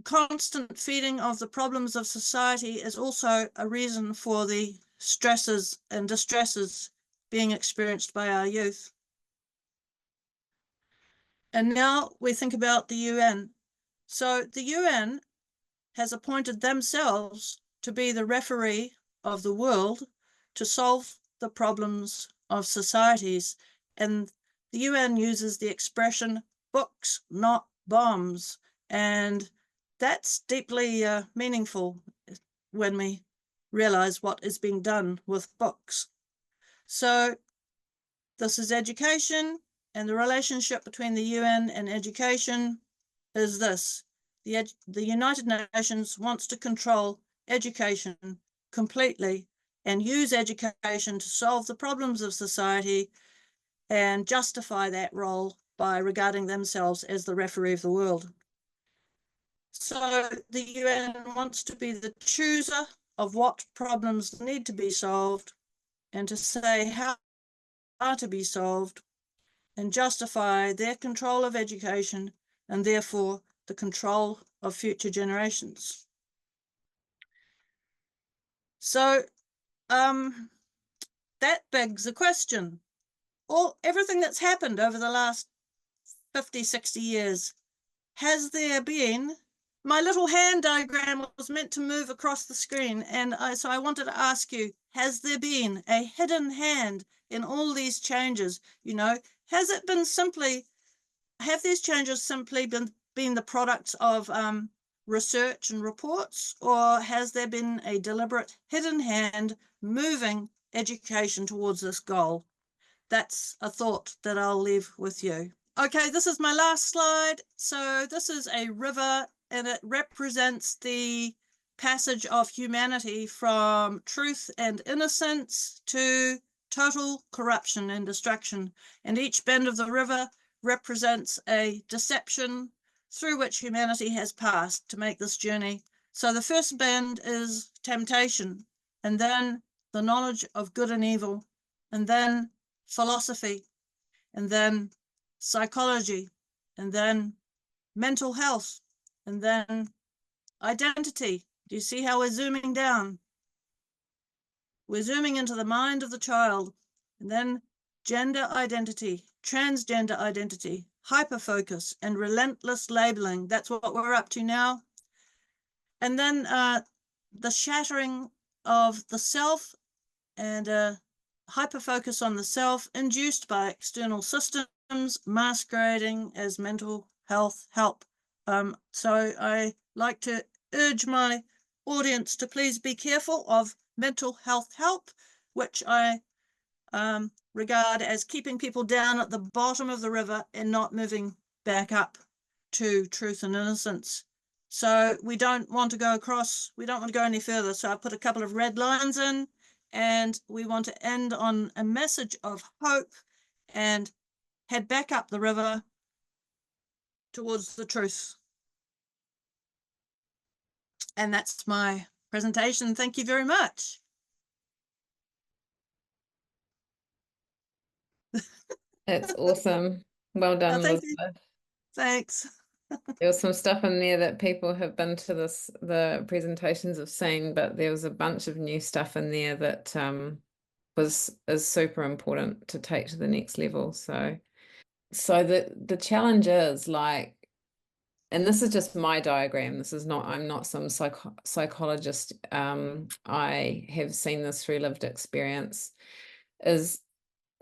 constant feeding of the problems of society is also a reason for the stresses and distresses being experienced by our youth. And now we think about the UN. So the UN has appointed themselves to be the referee of the world to solve the problems of societies. And the UN uses the expression books, not bombs. And that's deeply meaningful when we realize what is being done with books. So this is education, and the relationship between the UN and education is this. The United Nations wants to control education completely and use education to solve the problems of society and justify that role by regarding themselves as the referee of the world. So the UN wants to be the chooser of what problems need to be solved and to say how are to be solved and justify their control of education and therefore the control of future generations. So that begs the question, everything that's happened over the last 50, 60 years, has there been, my little hand diagram was meant to move across the screen, and so I wanted to ask you, has there been a hidden hand in all these changes? You know, have these changes simply been the products of research and reports, or has there been a deliberate hidden hand moving education towards this goal? That's a thought that I'll leave with you. Okay, this is my last slide. So this is a river, and it represents the passage of humanity from truth and innocence to total corruption and destruction. And each bend of the river represents a deception through which humanity has passed to make this journey. So the first bend is temptation, and then the knowledge of good and evil, and then philosophy, and then psychology, and then mental health, and then identity. Do you see how we're zooming down? We're zooming into the mind of the child, and then gender identity, transgender identity, hyperfocus, and relentless labeling. That's what we're up to now. And then the shattering of the self and hyper-focus on the self induced by external systems masquerading as mental health help. So I like to urge my audience to please be careful of mental health help, which I regard as keeping people down at the bottom of the river and not moving back up to truth and innocence. So we don't want to go across, we don't want to go any further. So I put a couple of red lines in, and we want to end on a message of hope and head back up the river towards the truth. And that's my presentation. Thank you very much. That's awesome. Well done, Thank you. Elizabeth. Thanks. There was some stuff in there that people have been to the presentations have seen, but there was a bunch of new stuff in there that is super important to take to the next level. So the challenge is like, and this is just my diagram. This is not, I'm not some psychologist. I have seen this through lived experience. Is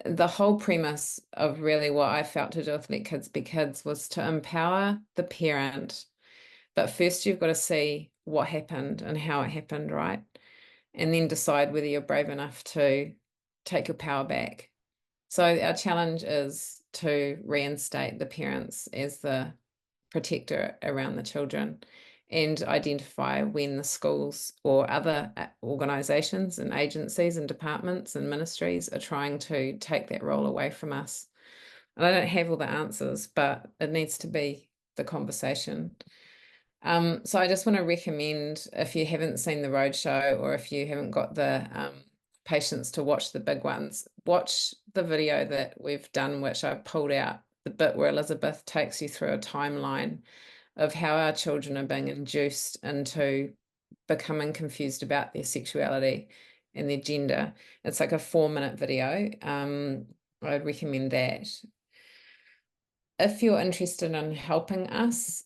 the whole premise of really what I felt to do with Let Kids Be Kids was to empower the parent. But first you've got to see what happened and how it happened, right? And then decide whether you're brave enough to take your power back. So our challenge is to reinstate the parents as the protector around the children and identify when the schools or other organisations and agencies and departments and ministries are trying to take that role away from us. And I don't have all the answers, but it needs to be the conversation. So I just want to recommend, if you haven't seen the ROADSHOW or if you haven't got the patience to watch the big ones, watch the video that we've done, which I've pulled out, the bit where Elizabeth takes you through a timeline of how our children are being induced into becoming confused about their sexuality and their gender. It's like a 4-minute video. I'd recommend that. If you're interested in helping us,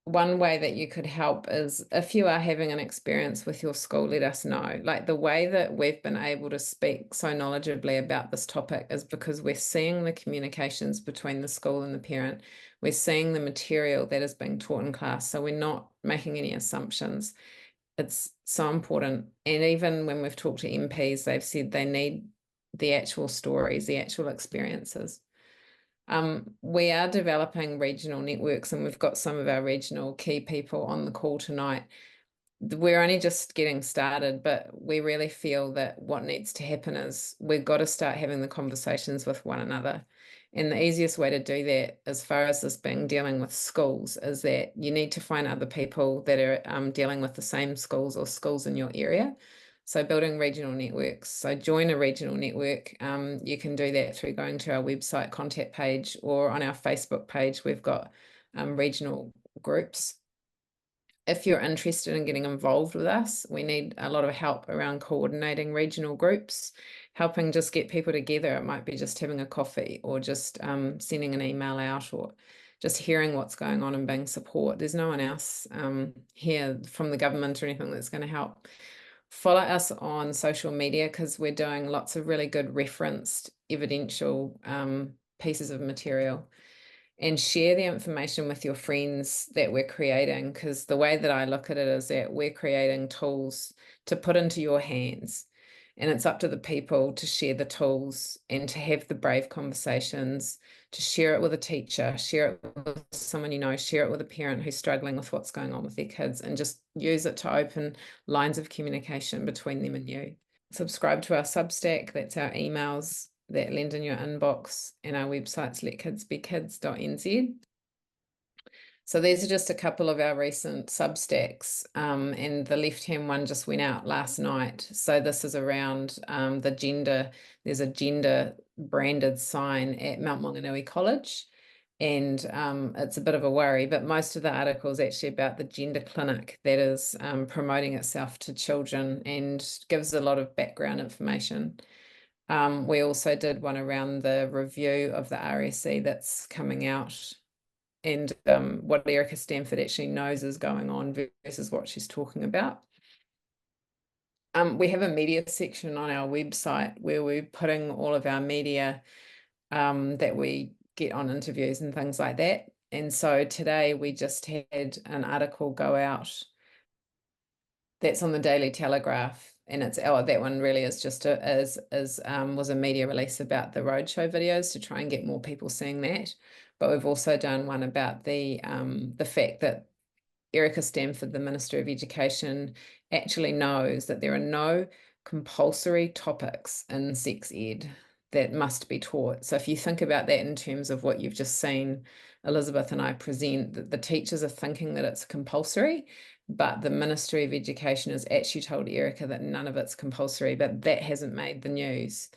one way that you could help is if you are having an experience with your school, let us know. Like the way that we've been able to speak so knowledgeably about this topic is because we're seeing the communications between the school and the parent. We're seeing the material that is being taught in class. So we're not making any assumptions. It's so important. And even when we've talked to MPs, they've said they need the actual stories, the actual experiences. We are developing regional networks, and we've got some of our regional key people on the call tonight. We're only just getting started, but we really feel that what needs to happen is we've got to start having the conversations with one another. And the easiest way to do that, as far as this being dealing with schools, is that you need to find other people that are dealing with the same schools or schools in your area. So building regional networks. So join a regional network. You can do that through going to our website contact page, or on our Facebook page, we've got regional groups. If you're interested in getting involved with us, we need a lot of help around coordinating regional groups, helping just get people together. It might be just having a coffee, or just sending an email out, or just hearing what's going on and being support. There's no one else here from the government or anything that's going to help. Follow us on social media, because we're doing lots of really good referenced evidential pieces of material, and share the information with your friends that we're creating, because the way that I look at it is that we're creating tools to put into your hands, and it's up to the people to share the tools and to have the brave conversations, to share it with a teacher, share it with someone you know, share it with a parent who's struggling with what's going on with their kids, and just use it to open lines of communication between them and you. Subscribe to our Substack, that's our emails that land in your inbox, and our website's letkidsbekids.nz. So these are just a couple of our recent Substacks, and the left-hand one just went out last night. So this is around the gender. There's a gender branded sign at Mount Maunganui College, and it's a bit of a worry, but most of the article is actually about the gender clinic that is promoting itself to children and gives a lot of background information. We also did one around the review of the RSE that's coming out, and what Erica Stanford actually knows is going on versus what she's talking about. We have a media section on our website where we're putting all of our media that we get on interviews and things like that. And so today we just had an article go out that's on the Daily Telegraph, and it's that one really is just was a media release about the ROADSHOW videos to try and get more people seeing that. But we've also done one about the fact that Erica Stanford, the Minister of Education, actually knows that there are no compulsory topics in sex ed that must be taught. So if you think about that in terms of what you've just seen Elisabeth and I present, that the teachers are thinking that it's compulsory, but the Ministry of Education has actually told Erica that none of it's compulsory, but that hasn't made the news.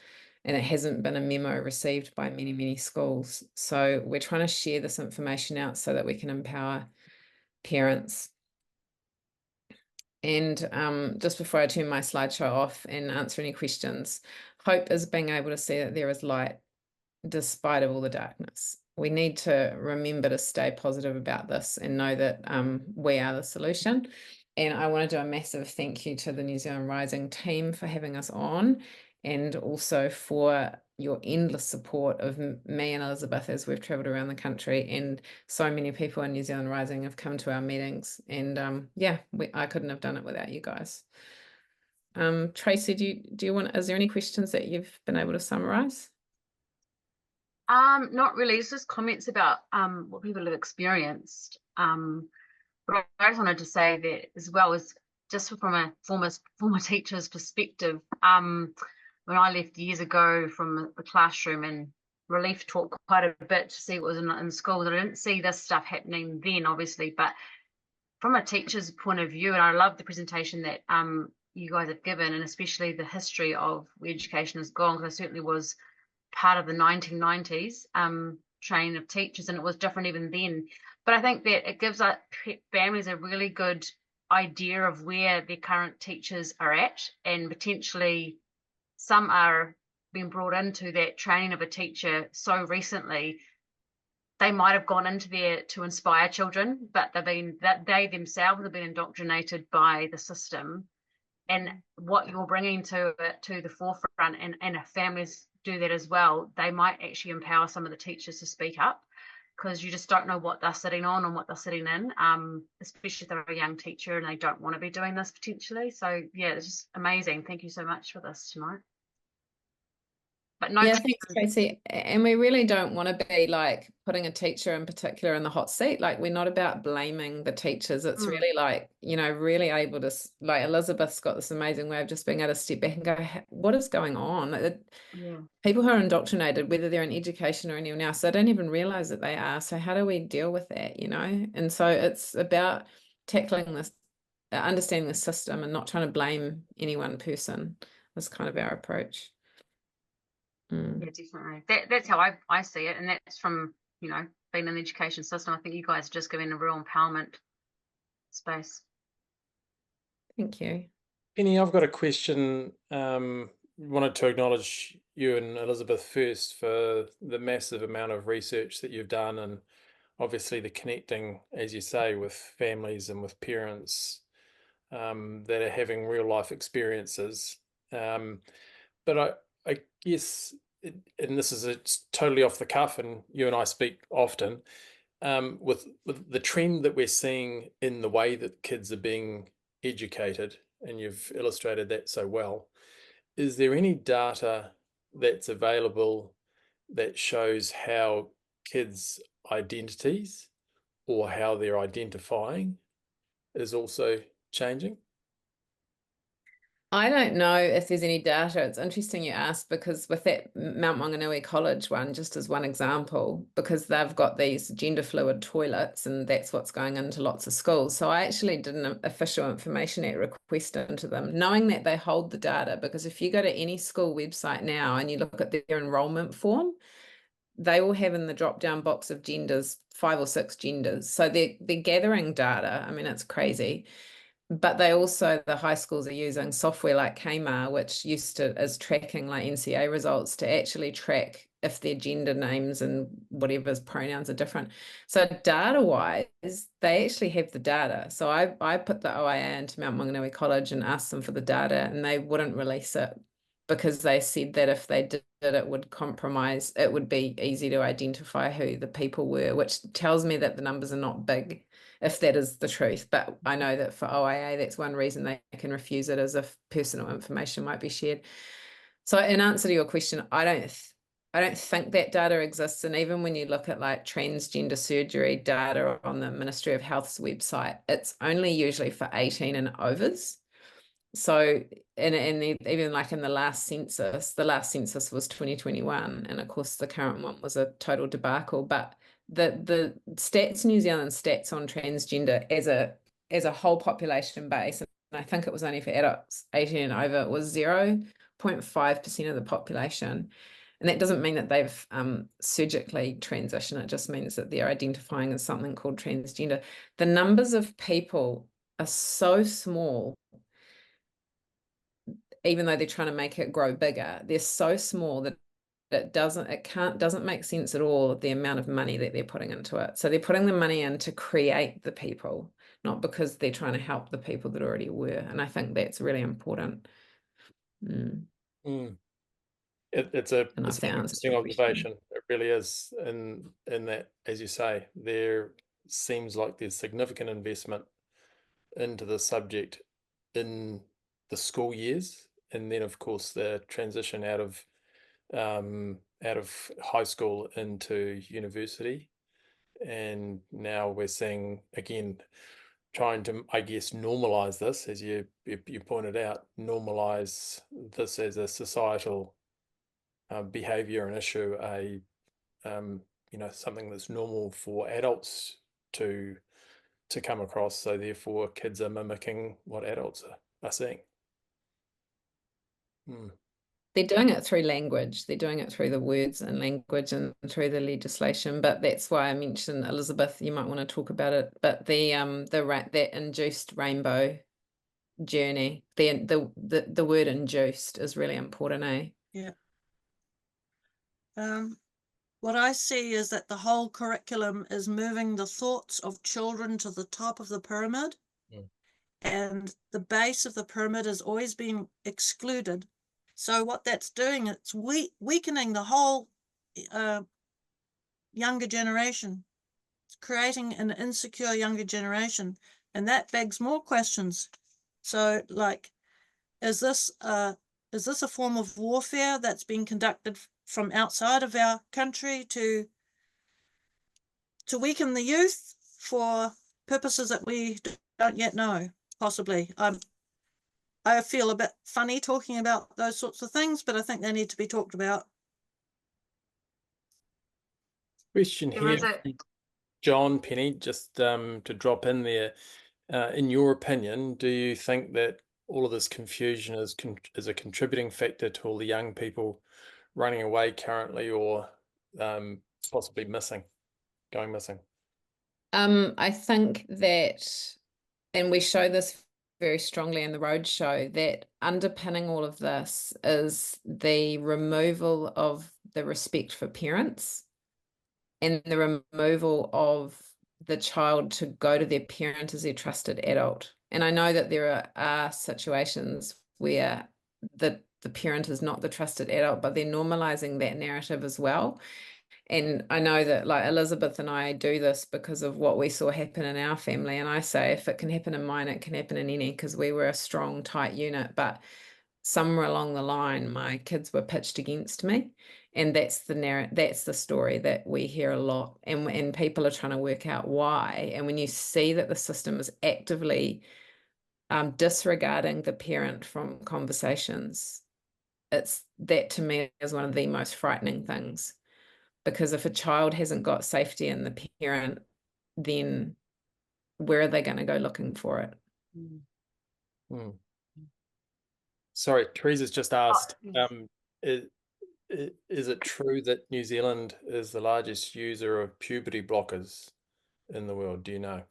And it hasn't been a memo received by many, many schools. So we're trying to share this information out so that we can empower parents. And just before I turn my slideshow off and answer any questions, hope is being able to see that there is light despite of all the darkness. We need to remember to stay positive about this and know that we are the solution. And I want to do a massive thank you to the New Zealand Rising team for having us on, and also for your endless support of me and Elisabeth as we've travelled around the country, and so many people in New Zealand Rising have come to our meetings, and yeah, I couldn't have done it without you guys. Tracy, do you want, is there any questions that you've been able to summarise? Not really. It's just comments about what people have experienced. But I just wanted to say that as well, as just from a former teacher's perspective, when I left years ago from the classroom, and Relief taught quite a bit to see what was in schools. I didn't see this stuff happening then, obviously, but from a teacher's point of view, and I love the presentation that you guys have given, and especially the history of where education has gone, because I certainly was part of the 1990s training of teachers, and it was different even then. But I think that it gives families a really good idea of where their current teachers are at, and potentially some are being brought into that training of a teacher so recently they might have gone into there to inspire children, but they themselves have been indoctrinated by the system. And what you're bringing to the forefront, and if families do that as well, they might actually empower some of the teachers to speak up, because you just don't know what they're sitting on and what they're sitting in, especially if they're a young teacher and they don't want to be doing this potentially. So yeah, it's just amazing. Thank you so much for this tonight. But no, yeah, thanks, Tracy. And we really don't want to be like putting a teacher in particular in the hot seat. Like, we're not about blaming the teachers. It's really like, you know, really able to, like, Elisabeth's got this amazing way of just being able to step back and go, what is going on? People who are indoctrinated, whether they're in education or anyone else, they don't even realize that they are. So how do we deal with that, you know? And so it's about tackling this, understanding the system, and not trying to blame any one person. That's kind of our approach. Yeah, definitely. That's how I see it, and that's from, you know, being in the education system. I think you guys are just giving a real empowerment space. Thank you. Penny, I've got a question. Wanted to acknowledge you and Elisabeth first for the massive amount of research that you've done, and obviously the connecting, as you say, with families and with parents that are having real life experiences. But I guess, and this is it's totally off the cuff, and you and I speak often, with the trend that we're seeing in the way that kids are being educated, and you've illustrated that so well. Is there any data that's available that shows how kids' identities or how they're identifying is also changing? I don't know if there's any data. It's interesting you asked, because with that Mount Maunganui College one, just as one example, because they've got these gender fluid toilets, and that's what's going into lots of schools. So I actually did an official Information Act request into them, knowing that they hold the data, because if you go to any school website now and you look at their enrollment form, they will have in the drop-down box of genders 5 or 6 genders. So they're gathering data. I mean, it's crazy. But they also, the high schools are using software like Kmart, which is tracking like NCA results to actually track if their gender names and whatever's pronouns are different. So data-wise, they actually have the data. So I put the OIA into Mount Maunganui College and asked them for the data, and they wouldn't release it because they said that if they did it would compromise, it would be easy to identify who the people were, which tells me that the numbers are not big, if that is the truth. But I know that for OIA, that's one reason they can refuse it, as if personal information might be shared. So in answer to your question, I don't think that data exists. And even when you look at like transgender surgery data on the Ministry of Health's website, it's only usually for 18 and overs. So, and even like in the last census was 2021. And of course, the current one was a total debacle. But the stats, New Zealand stats on transgender as a whole population base, and I think it was only for adults 18 and over, it was 0.5% of the population. And that doesn't mean that they've surgically transitioned. It just means that they're identifying as something called transgender. The numbers of people are so small, even though they're trying to make it grow bigger, they're so small that it doesn't make sense at all, the amount of money that they're putting into it. So they're putting the money in to create the people, not because they're trying to help the people that already were. And I think that's really important. It's an interesting observation. It really is. In that, as you say, there seems like there's significant investment into the subject in the school years, and then of course the transition out of high school into university. And now we're seeing, again, trying to, I guess, normalize this, as you pointed out, normalize this as a societal behavior and issue, something that's normal for adults to come across. So therefore, kids are mimicking what adults are seeing. They're doing it through language. They're doing it through the words and language and through the legislation. But that's why I mentioned, Elisabeth, you might want to talk about it. But that induced rainbow journey, the word induced is really important, eh? Yeah. What I see is that the whole curriculum is moving the thoughts of children to the top of the pyramid, and the base of the pyramid is always being excluded. So what that's doing, it's weakening the whole younger generation. It's creating an insecure younger generation, and that begs more questions. So, like, is this a form of warfare that's being conducted from outside of our country to weaken the youth for purposes that we don't yet know? Possibly. I feel a bit funny talking about those sorts of things, but I think they need to be talked about. Question here, John, Penny, just to drop in there. In your opinion, do you think that all of this confusion is a contributing factor to all the young people running away currently, or possibly going missing? I think that, and we show this very strongly in the ROADSHOW, that underpinning all of this is the removal of the respect for parents and the removal of the child to go to their parent as their trusted adult. And I know that there are situations where the parent is not the trusted adult, but they're normalizing that narrative as well. And I know that, like, Elisabeth and I do this because of what we saw happen in our family. And I say, if it can happen in mine, it can happen in any, because we were a strong, tight unit. But somewhere along the line, my kids were pitched against me. And that's the story that we hear a lot. And people are trying to work out why. And when you see that the system is actively disregarding the parent from conversations, that to me is one of the most frightening things. Because if a child hasn't got safety in the parent, then where are they going to go looking for it? Sorry, Teresa's just asked, is it true that New Zealand is the largest user of puberty blockers in the world? Do you know?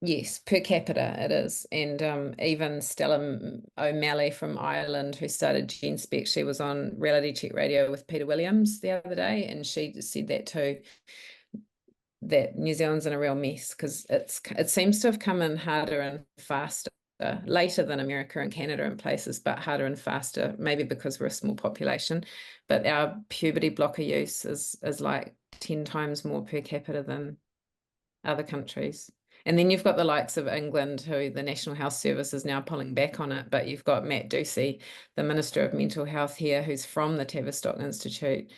Yes, per capita it is. And even Stella O'Malley from Ireland, who started GenSpec, she was on Reality Check Radio with Peter Williams the other day, and she said that too, that New Zealand's in a real mess because it seems to have come in harder and faster, later than America and Canada in places, but harder and faster, maybe because we're a small population. But our puberty blocker use is like 10 times more per capita than other countries. And then you've got the likes of England, who the National Health Service is now pulling back on it, but you've got Matt Ducey, the Minister of Mental Health here, who's from the Tavistock Institute,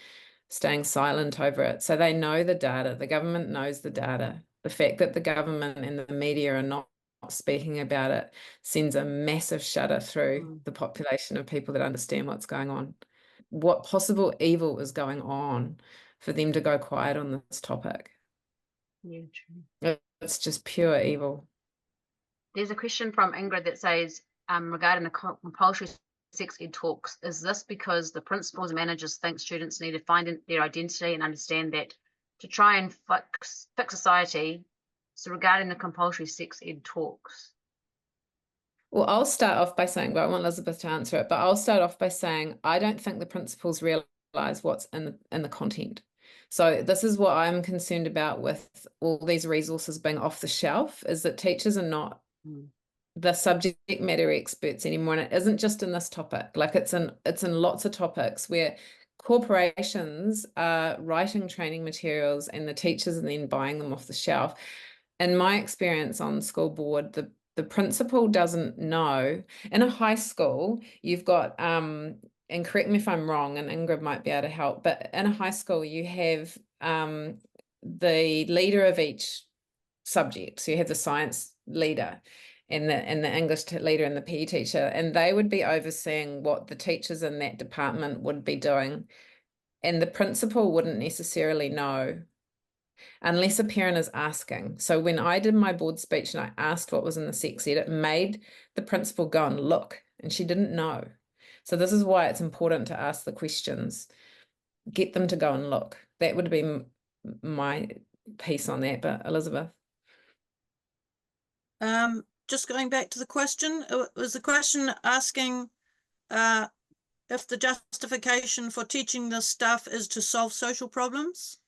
staying silent over it. So they know the data. The government knows the data. The fact that the government and the media are not speaking about it sends a massive shudder through the population of people that understand what's going on. What possible evil is going on for them to go quiet on this topic? Yeah, true. It's just pure evil. There's a question from Ingrid that says, regarding the compulsory sex ed talks, is this because the principals and managers think students need to find their identity and understand that to try and fix society? So regarding the compulsory sex ed talks. Well, I'll start off by saying, but I want Elisabeth to answer it, but I'll start off by saying, I don't think the principals realize what's in the content. So this is what I'm concerned about with all these resources being off the shelf, is that teachers are not the subject matter experts anymore. And it isn't just in this topic, like it's in lots of topics where corporations are writing training materials and the teachers are then buying them off the shelf. In my experience on school board, the principal doesn't know. In a high school, you've got and correct me if I'm wrong, and Ingrid might be able to help, but in a high school, you have the leader of each subject. So you have the science leader and the English leader and the PE teacher, and they would be overseeing what the teachers in that department would be doing. And the principal wouldn't necessarily know unless a parent is asking. So when I did my board speech and I asked what was in the sex ed, it made the principal go and look, and she didn't know. So this is why it's important to ask the questions, get them to go and look. That would be my piece on that. But Elisabeth? Just going back to the question, it was the question asking if the justification for teaching this stuff is to solve social problems.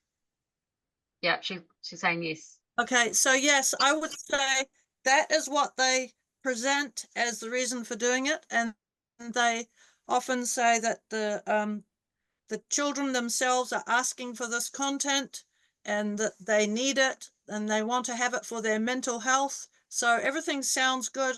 Yeah, she's saying yes. Okay, so yes, I would say that is what they present as the reason for doing it, and they often say that the children themselves are asking for this content and that they need it and they want to have it for their mental health. So everything sounds good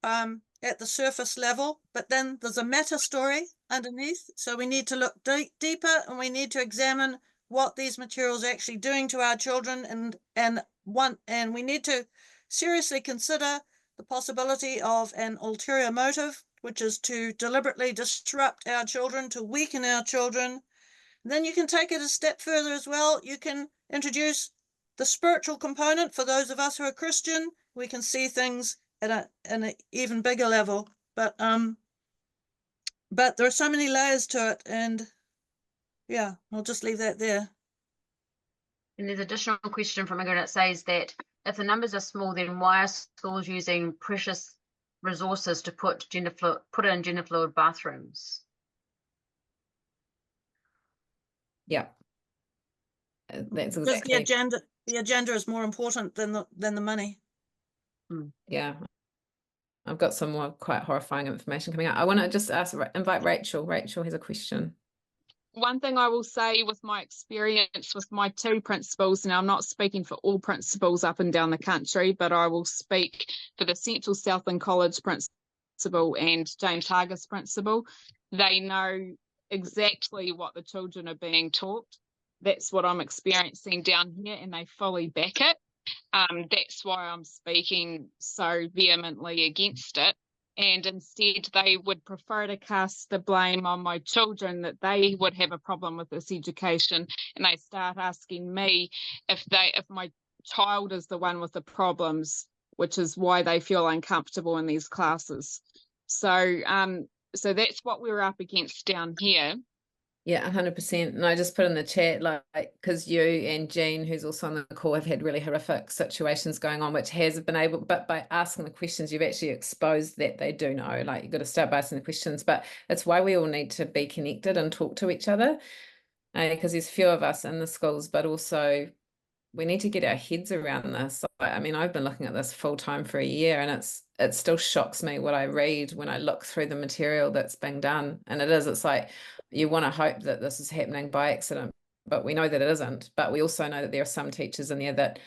at the surface level, but then there's a meta story underneath. So we need to look deeper, and we need to examine what these materials are actually doing to our children, and we need to seriously consider the possibility of an ulterior motive, which is to deliberately disrupt our children, to weaken our children. And then you can take it a step further as well. You can introduce the spiritual component for those of us who are Christian. We can see things at an even bigger level. But there are so many layers to it, and yeah, I'll just leave that there. And there's an additional question from Ingrid that says that if the numbers are small, then why are schools using precious resources to put in gender fluid bathrooms? Yeah, that's exactly. Because the agenda is more important than the money. Yeah, I've got some more quite horrifying information coming out. I want to just invite Rachel. Rachel has a question. One thing I will say with my experience with my two principals, and I'm not speaking for all principals up and down the country, but I will speak for the Central Southland College principal and James Hargis principal. They know exactly what the children are being taught. That's what I'm experiencing down here, and they fully back it. That's why I'm speaking so vehemently against it. And instead they would prefer to cast the blame on my children, that they would have a problem with this education, and they start asking me if my child is the one with the problems, which is why they feel uncomfortable in these classes. So that's what we're up against down here. Yeah, 100%. And I just put in the chat, like, because you and Jean, who's also on the call, have had really horrific situations going on, which has been able, but by asking the questions, you've actually exposed that they do know. Like, you've got to start by asking the questions. But it's why we all need to be connected and talk to each other, because there's few of us in the schools, but also we need to get our heads around this. I mean, I've been looking at this full time for a year, and it still shocks me what I read when I look through the material that's being done. And it's like you want to hope that this is happening by accident, but we know that it isn't. But we also know that there are some teachers in there that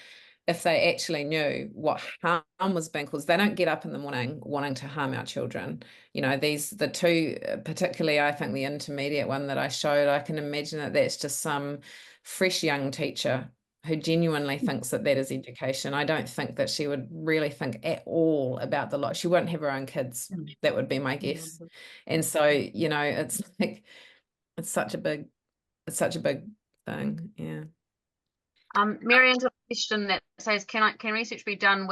if they actually knew what harm was being caused, they don't get up in the morning wanting to harm our children. You know, the two, particularly, I think the intermediate one that I showed, I can imagine that that's just some fresh young teacher who genuinely thinks that that is education. I don't think that she would really think at all about the lot. She wouldn't have her own kids. That would be my guess. And so, you know, it's like, it's such a big thing. Yeah. Marianne's a question that says, can research be done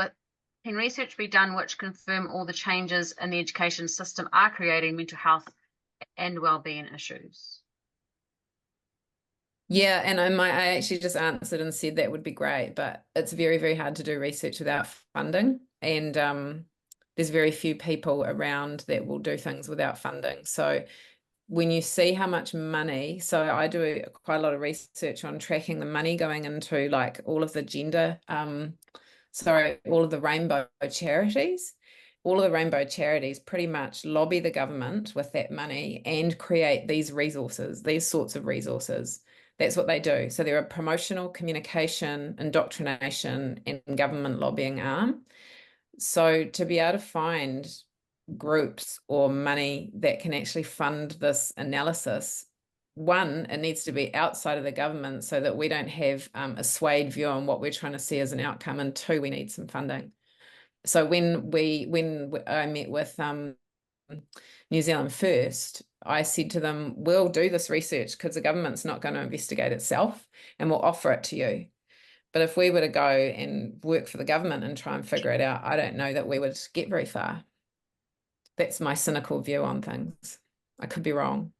which confirm all the changes in the education system are creating mental health and well-being issues? Yeah, and I actually just answered and said that would be great, but it's very, very hard to do research without funding. And there's very few people around that will do things without funding. So when you see how much money, so I do quite a lot of research on tracking the money going into like all of the all of the rainbow charities. All of the rainbow charities pretty much lobby the government with that money and create these resources, these sorts of resources. That's what they do. So they're a promotional, communication, indoctrination, and government lobbying arm. So to be able to find groups or money that can actually fund this analysis, one, it needs to be outside of the government so that we don't have a swayed view on what we're trying to see as an outcome. And two, we need some funding. So when I met with New Zealand First, I said to them, we'll do this research because the government's not going to investigate itself and we'll offer it to you. But if we were to go and work for the government and try and figure it out, I don't know that we would get very far. That's my cynical view on things. I could be wrong.